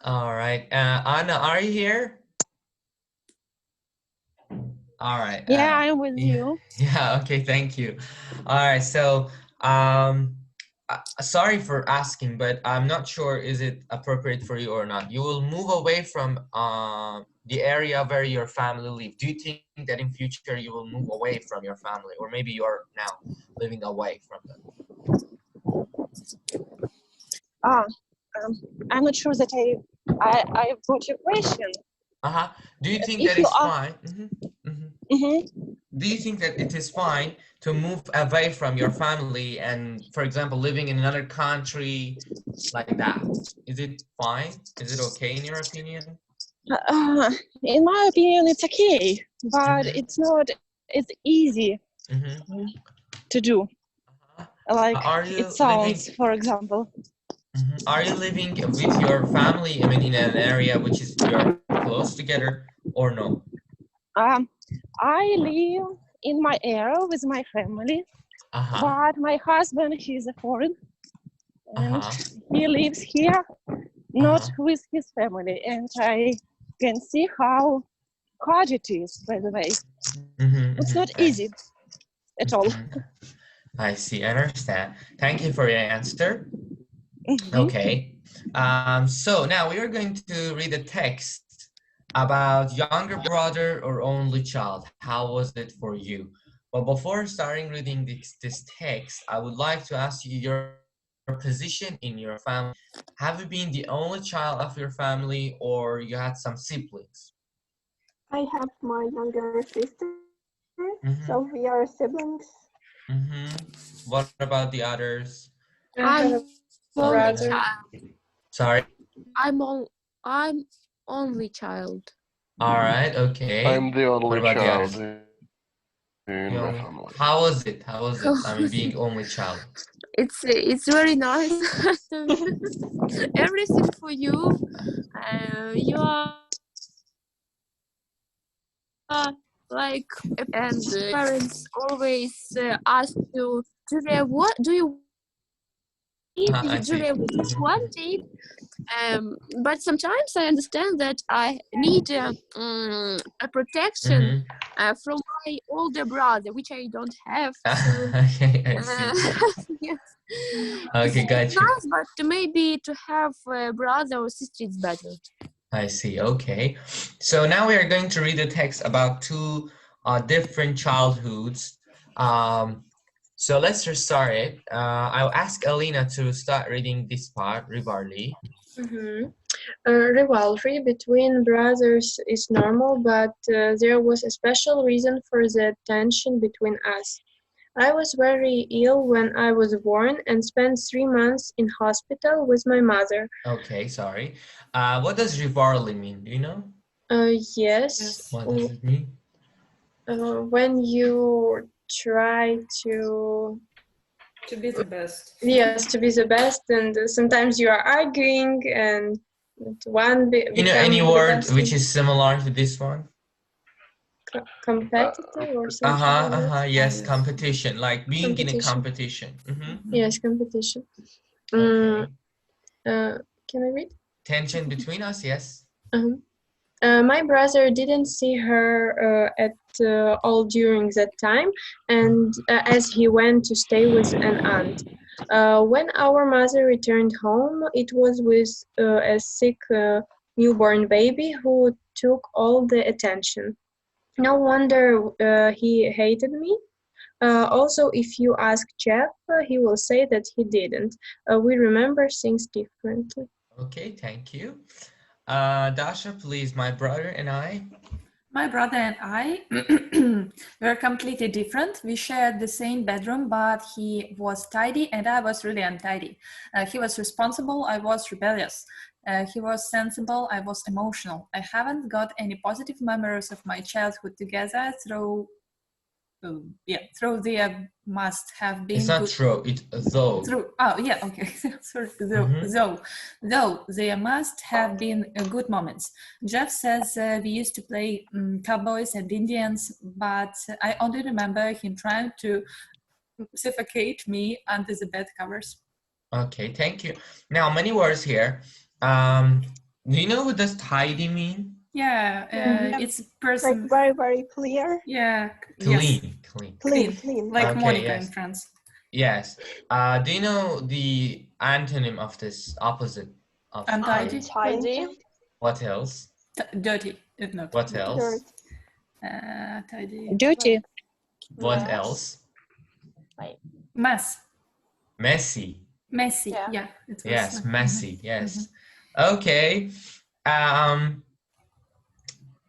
All right. Anna, are you here? All right. Yeah, I'm with you. Yeah. Okay. Thank you. All right. So, sorry for asking, but I'm not sure is it appropriate for you or not. You will move away from the area where your family live. Do you think that in future you will move away from your family, or maybe you are now living away from them? I'm not sure that I got your question. Do you think that it's fine? Do you think that it is fine to move away from your family and, for example, living in another country like that? Is it fine? Is it okay in your opinion? In my opinion, it's okay, but it's not as easy to do. Like it sounds, for example. Are you living with your family, I mean, in an area which is you're close together, or no? I live in my area with my family, but my husband, he's a foreign, and he lives here, not with his family, and I can see how hard it is, by the way. It's not easy at all. I see, I understand. Thank you for your answer. Okay, so now we are going to read a text about younger brother or only child. How was it for you? But before starting reading this text, I would like to ask you your position in your family. Have you been the only child of your family, or you had some siblings? I have my younger sister, so we are siblings. What about the others? I have a brother. Sorry? I'm only child. All right, okay. I'm the only child in my family. How was it? I mean, being only child. It's very nice. Everything for you. You are like, and parents always ask you, Julia, what do you Julia, just one date? But sometimes I understand that I need a protection from my older brother, which I don't have. So, Okay, I see. yes. Okay, it's gotcha. nice, but maybe to have a brother or sister is better. I see, okay. So now we are going to read the text about two different childhoods. So let's just start it. I'll ask Alina to start reading this part, rivalry. Rivalry between brothers is normal, but there was a special reason for the tension between us. I was very ill when I was born and spent 3 months in hospital with my mother. Okay, sorry. What does rivalry mean? Do you know? Yes. What does it mean? When you try to be the best. Yes, to be the best, and sometimes you are arguing, and one you know any word which is similar to this one? Competitive or something. Yes, competition, like being in a competition. Yes, competition. Can I read? Tension between us, yes. My brother didn't see her at all during that time, and as he went to stay with an aunt. When our mother returned home, it was with a sick newborn baby who took all the attention. No wonder he hated me. Also, if you ask Jeff, he will say that he didn't. We remember things differently. Okay, thank you. Dasha, please, my brother and I. My brother and I were completely different. We shared the same bedroom, but he was tidy and I was really untidy. He was responsible, I was rebellious. He was sensible, I was emotional. I haven't got any positive memories of my childhood together through there must have been. It's not true, it's though. Oh yeah, okay. Sorry. Though there must have been good moments. Jeff says we used to play cowboys and Indians, but I only remember him trying to suffocate me under the bed covers. Okay, thank you. Now, many words here. Do you know what does tidy mean? Yeah, it's a person. Like very, very clear. Yeah. Clean. Like Okay, Monica yes. in France. Yes. Do you know the antonym of this opposite of Untidy? Tidy. What else? Dirty, if not. What else? Tidy. Dirty. What Mess. else? Mess. Messy. Messy. Yeah. Yeah. It was, Yes, messy. Yes. Okay.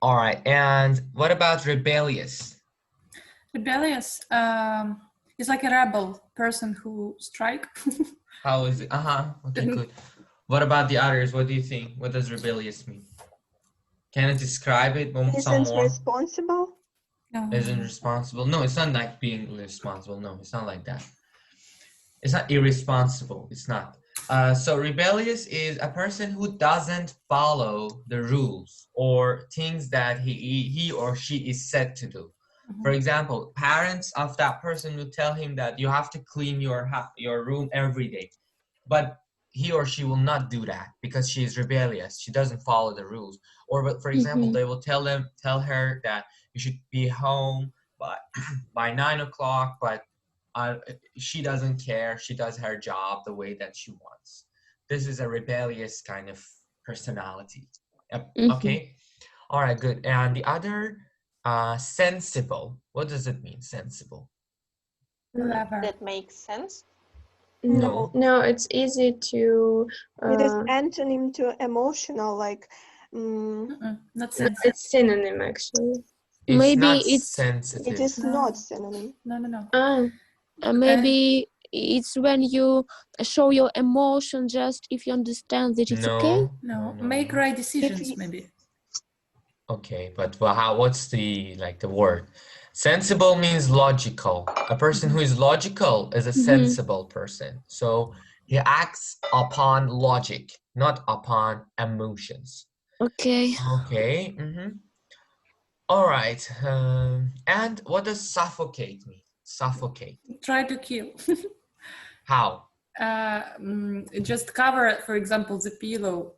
All right. And what about rebellious? Rebellious is like a rebel person who strike. How is it? Okay, good. What about the others? What do you think? What does rebellious mean? Can you describe it some Isn't more? responsible. Isn't responsible? No, it's not like being irresponsible. No, it's not like that. It's not irresponsible. It's not. So rebellious is a person who doesn't follow the rules or things that he or she is set to do. For example, parents of that person will tell him that you have to clean your room every day, but he or she will not do that because she is rebellious. She doesn't follow the rules. Or, for example, they will tell her that you should be home by 9 o'clock, but she doesn't care. She does her job the way that she wants. This is a rebellious kind of personality. Okay. All right, good. And the other, sensible. What does it mean, sensible? That makes sense. No. No, it's easy to. It is antonym to emotional, like. Not sensitive. It's synonym actually. It's Maybe not it's sensitive. It is not synonym. No. Oh. Maybe it's when you show your emotion just if you understand that it's okay. No. Make right decisions, maybe. Okay, but what's the word? Sensible means logical. A person who is logical is a sensible person. So he acts upon logic, not upon emotions. Okay. Okay. All right. And what does suffocate mean? Suffocate. Try to kill. How? Just cover, for example, the pillow.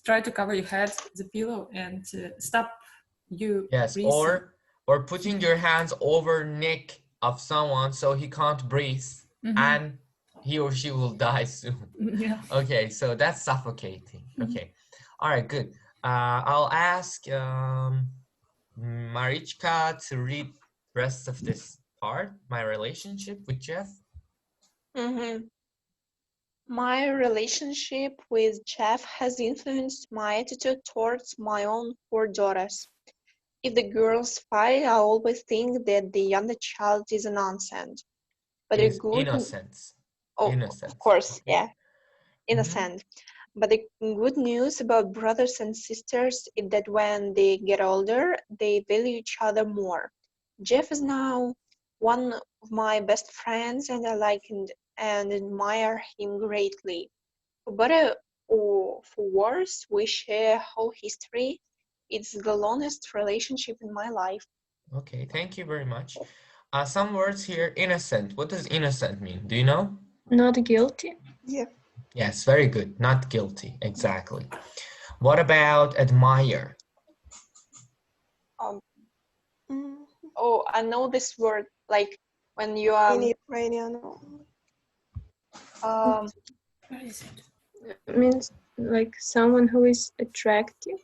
Try to cover your head, the pillow, and stop you. Yes, breathing. or putting your hands over neck of someone so he can't breathe, and he or she will die soon. Yeah. Okay, so that's suffocating. Okay, all right, good. I'll ask Marichka to read the rest of this part, my relationship with Jeff. My relationship with Jeff has influenced my attitude towards my own 4 daughters. If the girls fight, I always think that the younger child is a nonsense. But Is innocence. Innocence. Of course, yeah, innocent. But the good news about brothers and sisters is that when they get older, they value each other more. Jeff is now one of my best friends, and I like him and admire him greatly. For better or for worse, we share whole history. It's the longest relationship in my life. Okay, thank you very much. Some words here. Innocent. What does innocent mean? Do you know? Not guilty. Yeah. Yes, very good. Not guilty. Exactly. What about admire? Oh, I know this word. Like when you are. In Ukrainian. Where is it? means like someone who is attractive.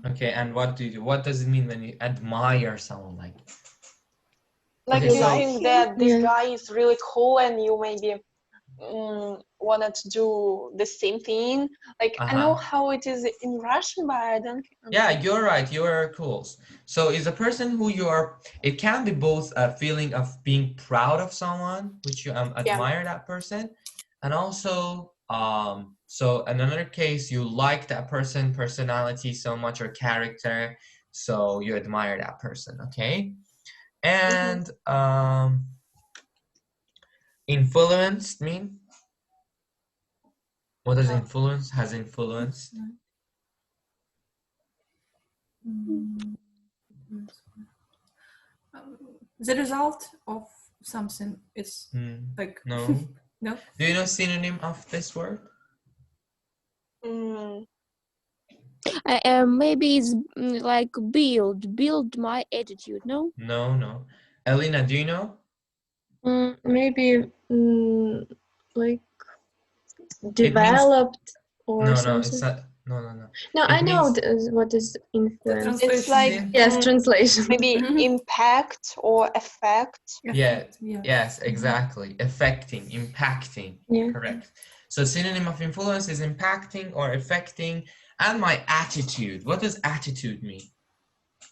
Okay, and what does it mean when you admire someone? Like Okay, you so think that this Yeah. guy is really cool and you maybe wanted to do the same thing. Like I know how it is in Russian, but I don't. Yeah, you're right. You are cool. So is a person who you are, it can be both a feeling of being proud of someone, which you admire that person, and also so in another case you like that person personality so much or character, so you admire that person. Okay. And influenced mean? What does influence? Has influenced? The result of something is like No. no. Do you know synonym of this word? Maybe it's like build my attitude. No. No. Elena, do you know? Maybe like developed or No, something. it's not. No. No, It I know means what is influence. It's like Yes, translation. maybe impact or effect. Yes, exactly. Affecting, impacting. Yeah. Correct. So synonym of influence is impacting or affecting. And my attitude. What does attitude mean?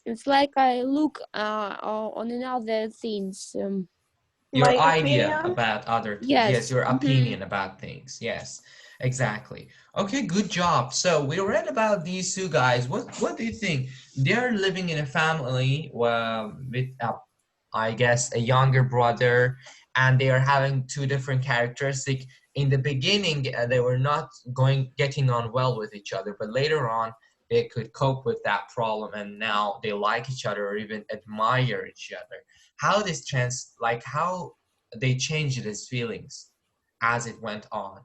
It's like I look on another things. Your My idea opinion? about other things. Yes, your opinion about things. Yes, exactly. Okay, good job. So we read about these two guys. What do you think? They're living in a family with I guess a younger brother, and they are having two different characteristics. In the beginning, they were not getting on well with each other, but later on they could cope with that problem, and now they like each other or even admire each other. How how they changed his feelings as it went on.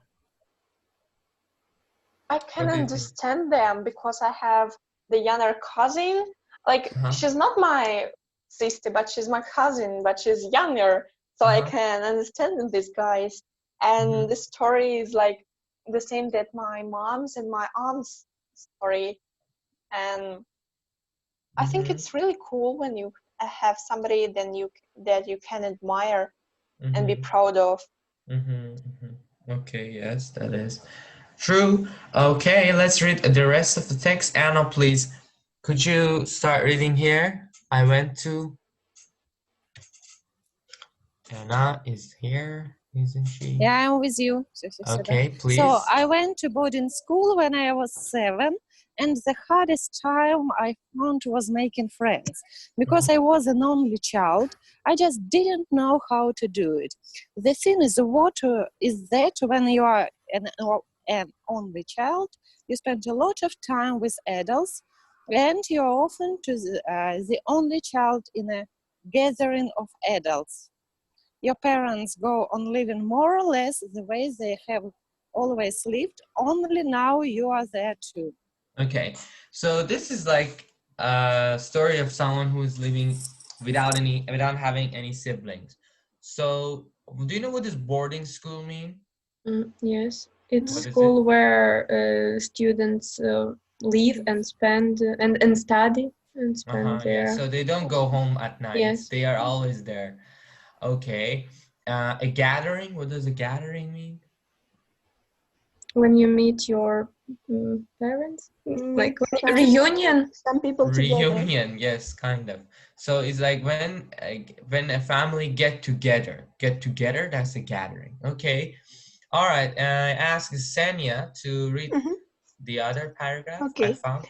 I can understand them because I have the younger cousin. Like she's not my sister, but she's my cousin, but she's younger. So I can understand these guys. And the story is like the same that my mom's and my aunt's story. And I think it's really cool when you have somebody that you can admire and be proud of. Okay, yes, that is true. Okay, let's read the rest of the text. Anna, please, could you start reading here? I went to... Anna is here, isn't she? Yeah, I'm with you. Okay, please. So I went to boarding school when I was 7, and the hardest time I found was making friends. Because I was an only child, I just didn't know how to do it. The thing is that when you are an only child, you spend a lot of time with adults, and you're often the only child in a gathering of adults. Your parents go on living more or less the way they have always lived, only now you are there too. Okay, so this is like a story of someone who is living without having any siblings. So do you know what does boarding school mean? Yes, it's school where students live and spend and study and spend there. Yeah. So they don't go home at night. Yes. They are always there. Okay. A gathering. What does a gathering mean? When you meet your parents, like reunion. Some people together. Reunion, yes, kind of. So it's like when a family get together. That's a gathering. Okay. All right. I ask Senya to read the other paragraph. Okay. I found.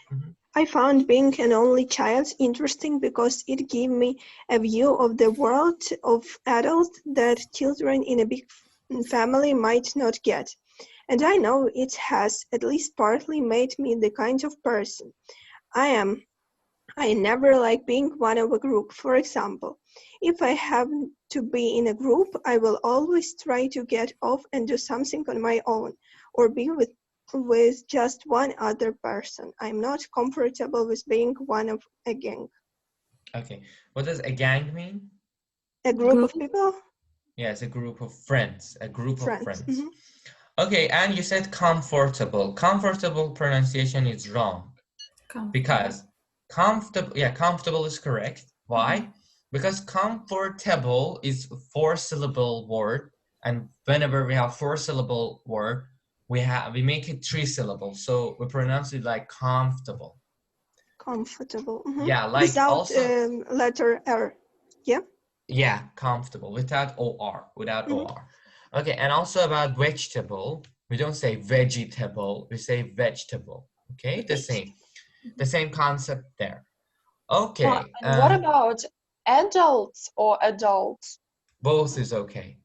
I found being an only child interesting because it gave me a view of the world of adults that children in a big family might not get. And I know it has at least partly made me the kind of person I am. I never like being one of a group. For example, if I have to be in a group, I will always try to get off and do something on my own or be with just one other person. I'm not comfortable with being one of a gang. Okay. What does a gang mean? A group of people? Yes, a group of friends. A group of friends. Okay, and you said comfortable. Comfortable pronunciation is wrong. Because comfortable is correct. Why? Because comfortable is a 4-syllable word, and whenever we have 4-syllable word, we make it 3 syllables, so we pronounce it like comfortable. Comfortable. Yeah, like without also letter R. Yeah. Yeah, comfortable without or. Okay, and also about vegetable, we don't say vegetable, we say vegetable. Okay, the same concept there. Okay. And what about adults or adults? Both is okay.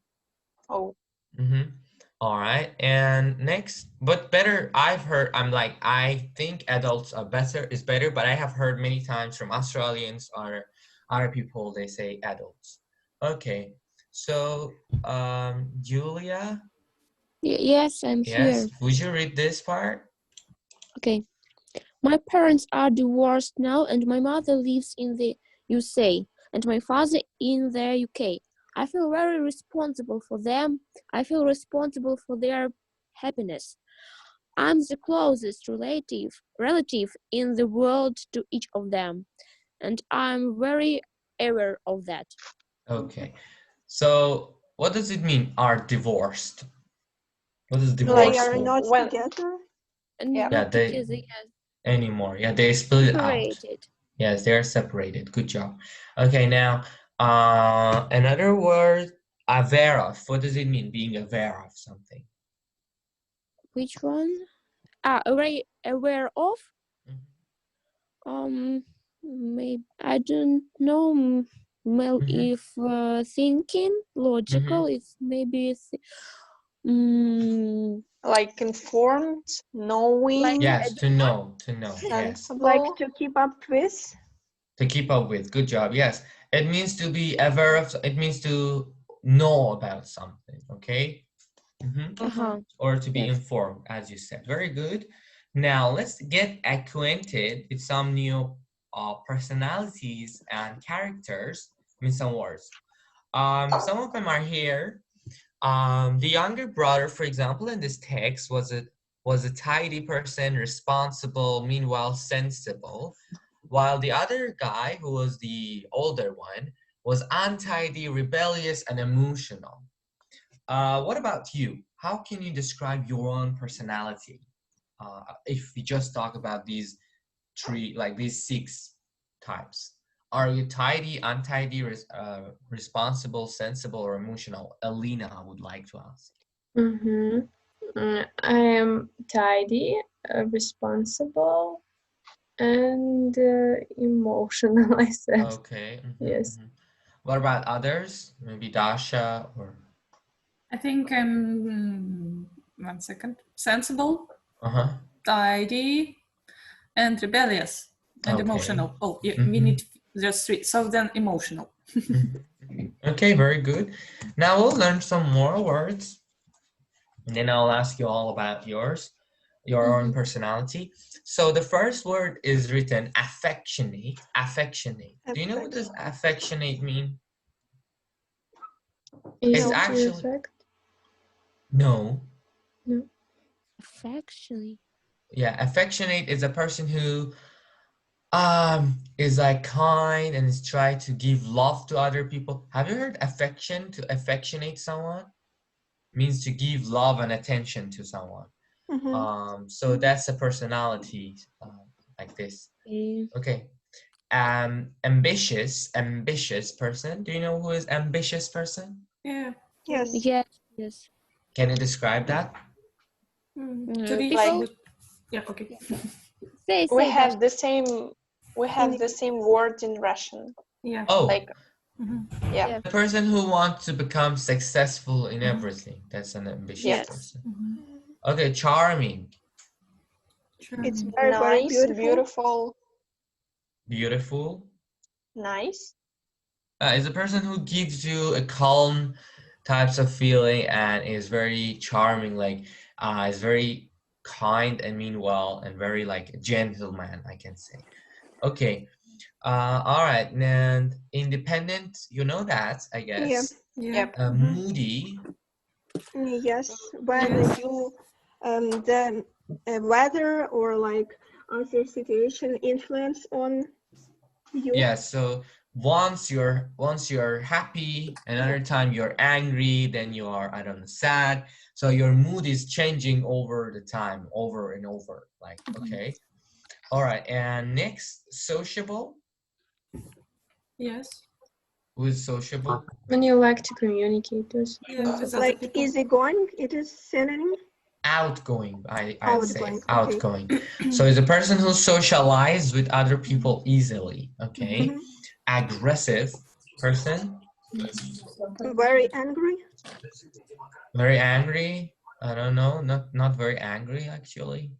Oh. All right. And next, but better, I think adults are better, but I have heard many times from Australians or other people, they say adults. Okay. So, Julia? Yes, I'm here. Would you read this part? Okay. My parents are divorced now, and my mother lives in the USA, and my father in the UK. I feel very responsible for them. I feel responsible for their happiness. I'm the closest relative in the world to each of them, and I'm very aware of that. Okay. So, what does it mean, are divorced? What is divorce? They are not together? Not together, yes. Anymore. Yeah, they split it out. Yes, they're separated. Good job. Okay, now another word, aware of. What does it mean, being aware of something? Which one? Aware of? Maybe I don't know. Well, if thinking logical, it's maybe like informed, knowing. Like, yes, to know. Yes. Like to keep up with. To keep up with. Good job. Yes, it means to be aware of. It means to know about something. Okay. Or to be informed, as you said. Very good. Now let's get acquainted with some new personalities and characters. I mean, some words. Some of them are here. The younger brother, for example, in this text was a tidy person, responsible, meanwhile sensible, while the other guy, who was the older one, was untidy, rebellious, and emotional. What about you? How can you describe your own personality? If we just talk about these these 6 types. Are you tidy, untidy, responsible, sensible, or emotional? Alina, I would like to ask. I am tidy, responsible, and emotional, I said. Okay. Yes. What about others? Maybe Dasha or... I think I'm, one second, sensible, tidy, and rebellious, and emotional. Oh, yeah, we need just 3. So then emotional. Okay, very good. Now we'll learn some more words. And then I'll ask you all about your own personality. So the first word is written affectionate. Affectionate. Do you know what does affectionate mean? It's actually... No. Affectionate. Yeah, affectionate is a person who is like kind and is trying to give love to other people. Have you heard affection? To affectionate someone means to give love and attention to someone. So that's a personality like this. Okay. Ambitious person. Do you know who is ambitious person? Yeah. Yes. Can you describe that? Yeah, okay. We have the same word in Russian. Yeah. Oh. Like, yeah. The person who wants to become successful in everything. That's an ambitious person. Okay, charming. It's very, nice, very beautiful. Beautiful. Nice. Is a person who gives you a calm types of feeling and is very charming, like is very kind and mean well and very like a gentleman, I can say. Okay. All right. And independent, you know that, I guess. Yep. Moody. Yes, when you the weather or like other situation influence on you. Yeah, so once you're happy, another time you're angry, then you are, I don't know, sad. So your mood is changing over the time, over and over. Like, okay. All right, and next, sociable. Yes. Who is sociable? When you like to communicate with Like easygoing, it is synonym. Outgoing, I'd say. Outgoing, okay. Outgoing. So it's a person who socializes with other people easily, okay? Aggressive person. Very angry. Very angry. I don't know, not very angry actually.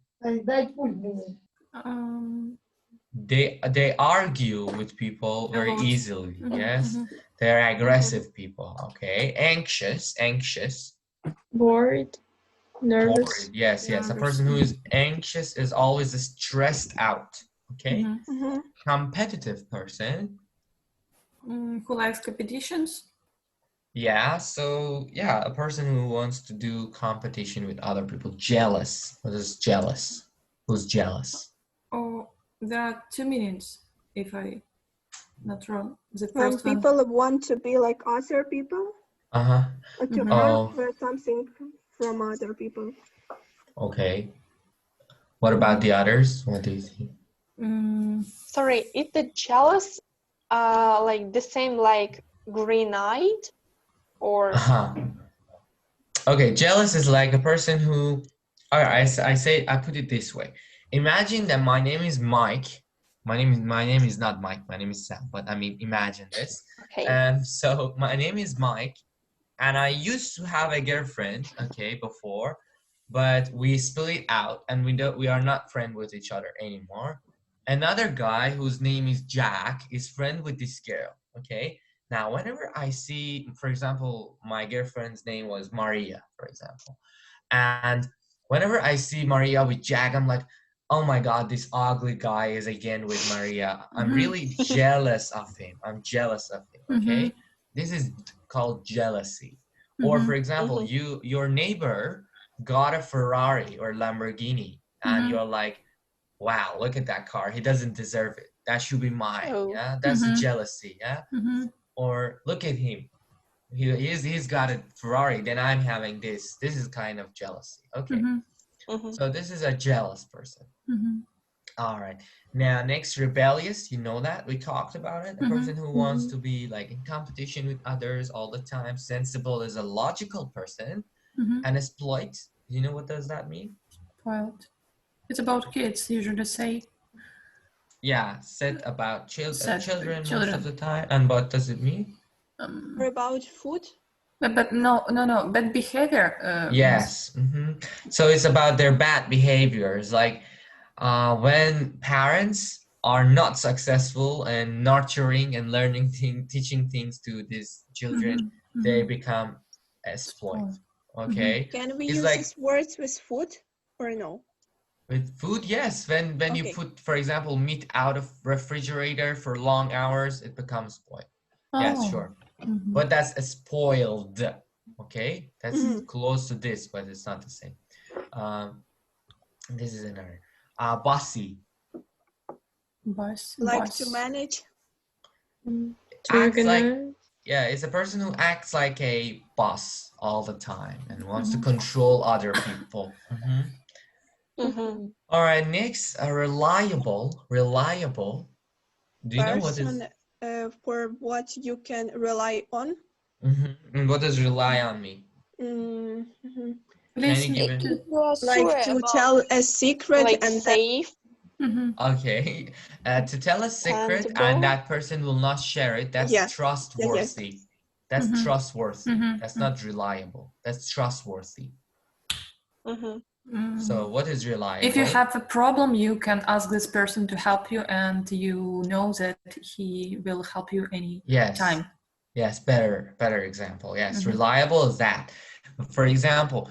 They argue with people very easily. Yes, they're aggressive people. Okay, anxious. bored, nervous. Bored. Yes. A person who is anxious is always stressed out. Okay. Competitive person. Who likes competitions? Yeah, so yeah, a person who wants to do competition with other people. Jealous. What is jealous? Who's jealous? Oh, there are 2 meanings, if I'm not wrong. The When first one. people want to be like other people, or to have something from other people. Okay. What about the others? What do you think? Sorry, is the jealous like the same like green-eyed or? Okay, jealous is like a person who, all right, I put it this way. Imagine that my name is Mike. My name is not Mike. My name is Sam. But I mean, imagine this. Okay. So my name is Mike, and I used to have a girlfriend, okay, before, but we split out, and we are not friends with each other anymore. Another guy whose name is Jack is friend with this girl, okay? Now, whenever I see, for example, my girlfriend's name was Maria, for example, and whenever I see Maria with Jack, I'm like, oh my God, this ugly guy is again with Maria. I'm really jealous of him. I'm jealous of him, okay? This is called jealousy. Or for example, your neighbor got a Ferrari or Lamborghini, and you're like, wow, look at that car. He doesn't deserve it. That should be mine. Yeah, that's jealousy. Yeah. Or look at him. He's got a Ferrari. Then I'm having this. This is kind of jealousy. Okay. So this is a jealous person. All right. Now next, rebellious. You know that we talked about it. A person who wants to be like in competition with others all the time. Sensible is a logical person. And exploit. You know what does that mean? Spoiled. It's about kids, usually say. Yeah, said about children most of the time. And what does it mean? Or about food? But no, bad behavior. Yes. So it's about their bad behaviors. Like when parents are not successful and nurturing and learning teaching things to these children, they become exploit. Okay. Can we it's use like, these words with food or no? With food, yes. When you put, for example, meat out of refrigerator for long hours, it becomes spoiled. Yes, sure. But that's a spoiled. Okay, that's close to this, but it's not the same. This is another. Bossy. Like to manage. Acts like, yeah, it's a person who acts like a boss all the time and wants to control other people. All right, next, reliable. Reliable. Do you know what is? For what you can rely on. And what does rely on mean? Can you give it? Like to tell a secret like and safe. Okay, to tell a secret and that person will not share it. That's trustworthy. That's trustworthy. That's not reliable. That's trustworthy. So what is reliable? If you have a problem, you can ask this person to help you, and you know that he will help you any time. Yes, better example. Yes, reliable is that. For example,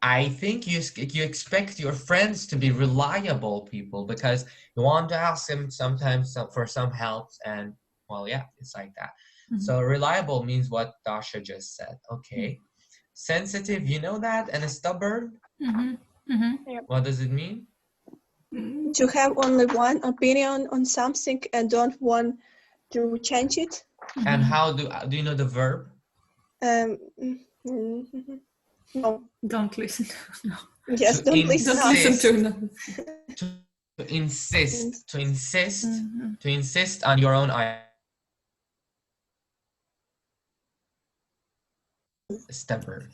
I think you expect your friends to be reliable people because you want to ask them sometimes for some help, and well, yeah, it's like that. So reliable means what Dasha just said. Okay. sensitive, you know that, and stubborn. Yep. What does it mean? To have only one opinion on something and don't want to change it. And how do you know the verb? No. Don't listen. No. Yes, To don't listen. Don't listen to To insist. To insist. To insist on your own idea. Stubborn.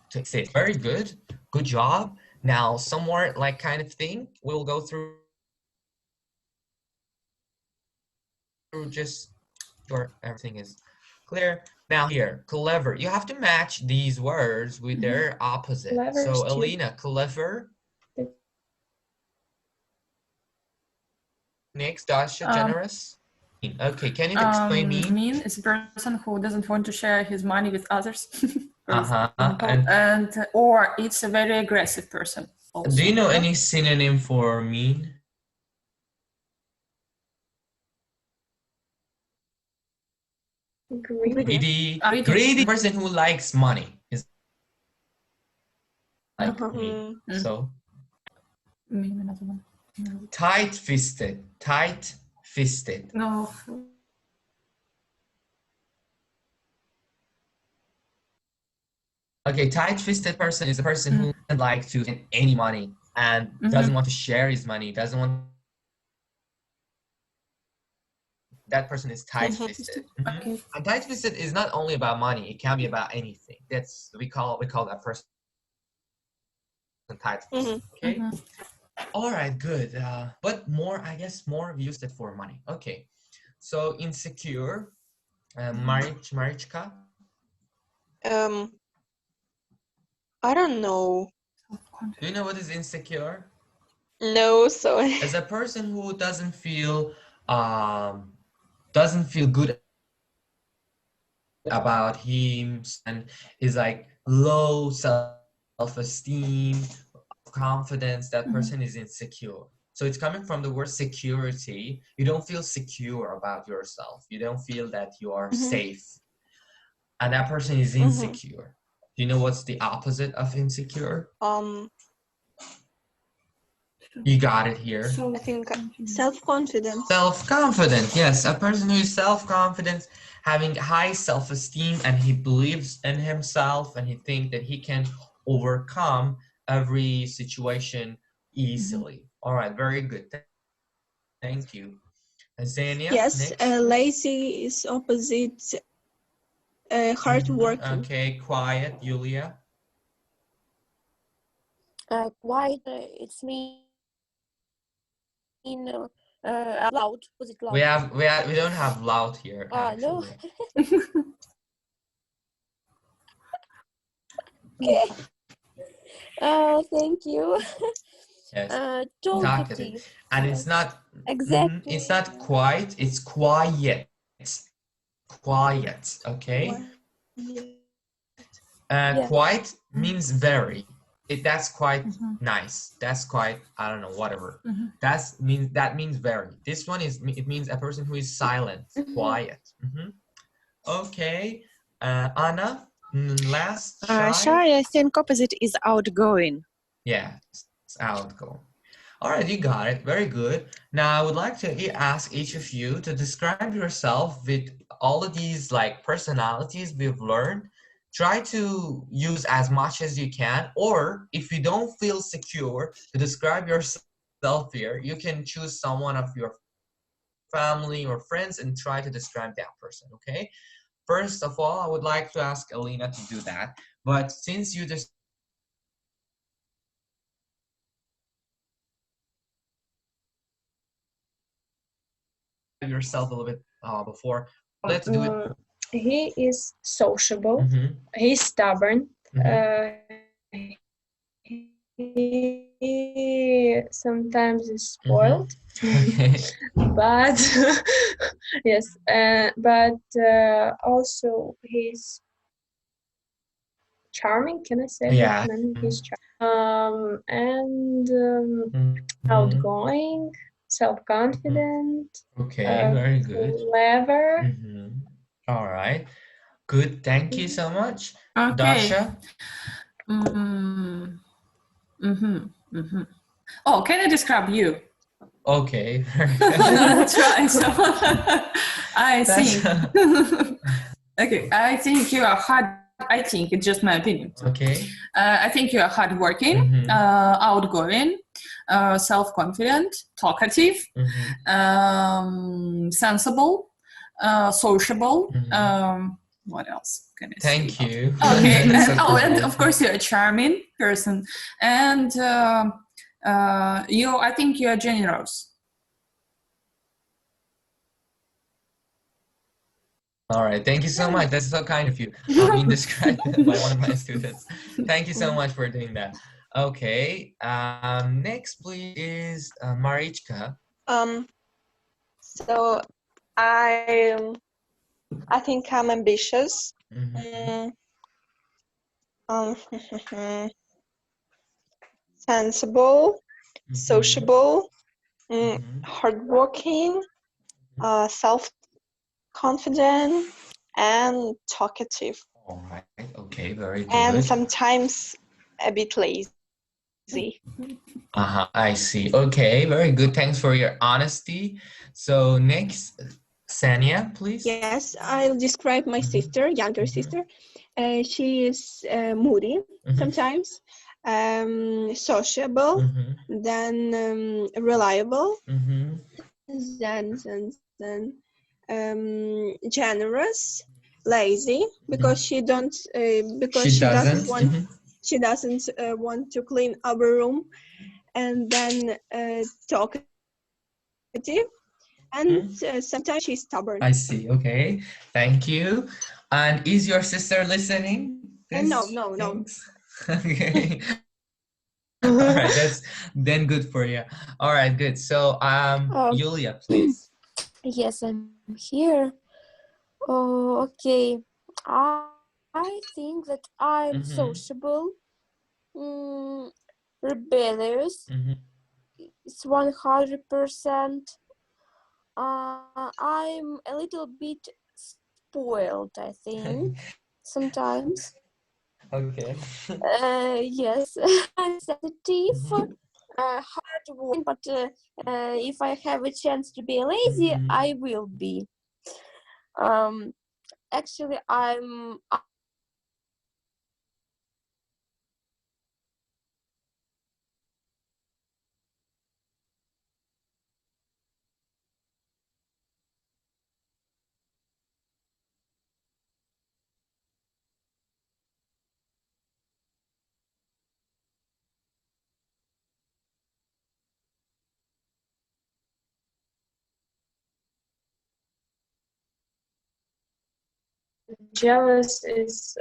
To insist. Very good. Good job. Now, some more like kind of thing we'll go through just sure everything is clear. Now here, clever. You have to match these words with their opposite. Clever, So stupid. Alina, clever. Next, Dasha, generous. Okay, can you explain mean? Mean is a person who doesn't want to share his money with others. And Or it's a very aggressive person. Also. do you know any synonym for mean? Greedy. Greedy person who likes money is like me. So tight-fisted. Tight-fisted. No. Okay, tight-fisted person is a person who doesn't like to get any money and doesn't want to share his money, doesn't want. That person is tight-fisted. Okay. And tight-fisted is not only about money; it can be about anything. That's we call that person tight-fisted. Okay. All right, good. But more, I guess, more used it for money. Okay. So insecure, Marichka. I don't know. Do you know what is insecure? No, sorry. As a person who doesn't feel good about him and is like low self-esteem, confidence, that person is insecure. So it's coming from the word security. You don't feel secure about yourself. You don't feel that you are safe. And that person is insecure. Do you know what's the opposite of insecure? You got it here. I think self-confident. Self-confident, yes. A person who is self-confident, having high self-esteem, and he believes in himself, and he thinks that he can overcome every situation easily. All right, very good. Thank you. Xenia? Yes, lazy is opposite hardworking. Okay, quiet. Julia? Quiet, it's mean loud. Was it loud? We don't have loud here. No. Okay. Thank you. Yes. Talkative. And it's not exactly. It's not quite. It's quiet. Quiet. Okay. Quiet means very. That's quite nice. That's quite, I don't know, whatever. That means very. This one it means a person who is silent, quiet. Okay, Anna, last. Shy, I think opposite is outgoing. Yeah, it's outgoing. All right, you got it. Very good. Now I would like to ask each of you to describe yourself with all of these like personalities we've learned. Try to use as much as you can, or if you don't feel secure to describe yourself here, you can choose someone of your family or friends and try to describe that person, okay? First of all, I would like to ask Alina to do that, but since you just yourself a little bit before, let's do it. He is sociable. He's stubborn. He sometimes is spoiled, but yes, but also he's charming. Can I say that? He's charming. And outgoing, self-confident. Okay, very good. Clever. All right. Good, thank you so much. Okay. Dasha? Oh, can I describe you? Okay. Try so. I think. Okay, I think you are hard. I think it's just my opinion. Okay. I think you are hardworking, outgoing, self-confident, talkative, sensible, sociable. What else can I say? Thank you. Okay. And of course you're a charming person, and I think you are generous. All right, thank you so much. That's so kind of you. Being described by one of my students. Thank you so much for doing that. Okay, next please is Marichka. So I think I'm ambitious. Sensible, sociable, hardworking, self-confident, and talkative. All right. Okay. Very good. And sometimes a bit lazy. I see. Okay. Very good. Thanks for your honesty. So next, Sania, please. Yes, I'll describe my sister, younger sister. She is moody sometimes, sociable, then reliable, then generous, lazy because she doesn't want to clean our room, and then talkative, and sometimes she's stubborn. I see. Okay, thank you. And is your sister listening? No. Okay. All right, that's then good for you. All right, good. So Yulia, please. Yes, I'm here. Oh, okay. I think that I'm sociable, rebellious. It's 100%. I'm a little bit spoiled, I think, sometimes. Okay. Yes, I'm sensitive, hardworking, but if I have a chance to be lazy, I will be. Actually, I'm jealous is,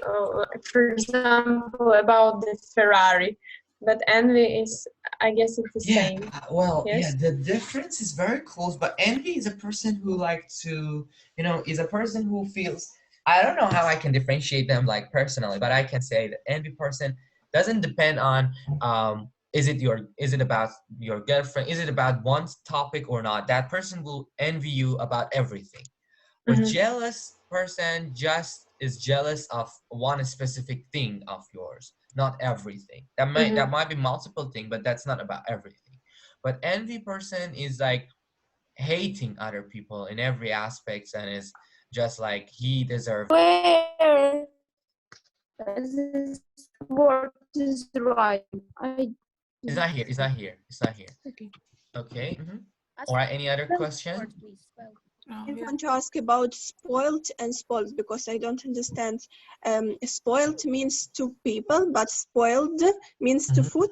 for example, about the Ferrari, but envy is, I guess, it's the same. Well, yes? the difference is very close, but envy is a person who likes to, is a person who feels, I don't know how I can differentiate them like personally, but I can say that envy person doesn't depend on, is it about your girlfriend, is it about one topic or not? That person will envy you about everything. But jealous person just is jealous of one specific thing of yours, not everything. That might be multiple things, but that's not about everything. But envy person is like hating other people in every aspect, and is just like he deserves. where this word is right. It's not here. Okay. All right. Any other question? I want to ask about spoiled and spoiled because I don't understand. Spoiled means to people, but spoiled means to food.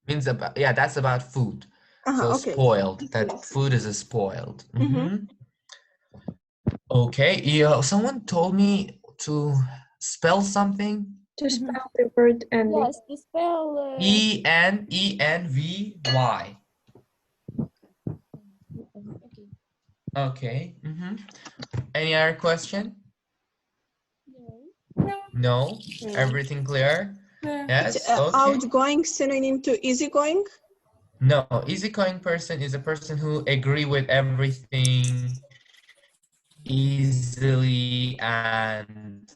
Means about, that's about food. So okay. Spoiled. That food is spoiled. Okay. Someone told me to spell something. To spell the word envy. Yes, to spell ENVY. Okay. Any other question? No. Everything clear? Yes. Okay. Outgoing synonym to easygoing? No. Easygoing person is a person who agree with everything easily and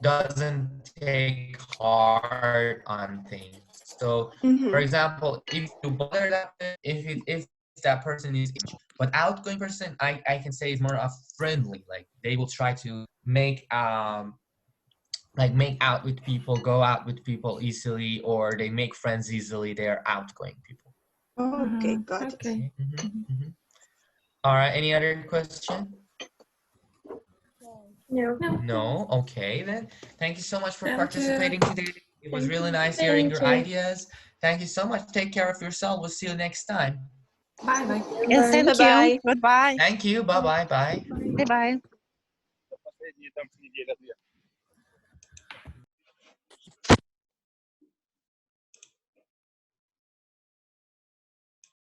doesn't take hard on things. So, for example, if you bother that, if that person is, but outgoing person, I can say is more of friendly. Like they will try to make out with people, go out with people easily, or they make friends easily. They're outgoing people. Okay, got it. All right. Any other question? No. No. Okay then. Thank you so much for participating today. It was really nice hearing your ideas. Thank you so much. Take care of yourself. We'll see you next time. Bye bye. And thank you. Goodbye. Thank you. Bye bye. Bye. Bye bye.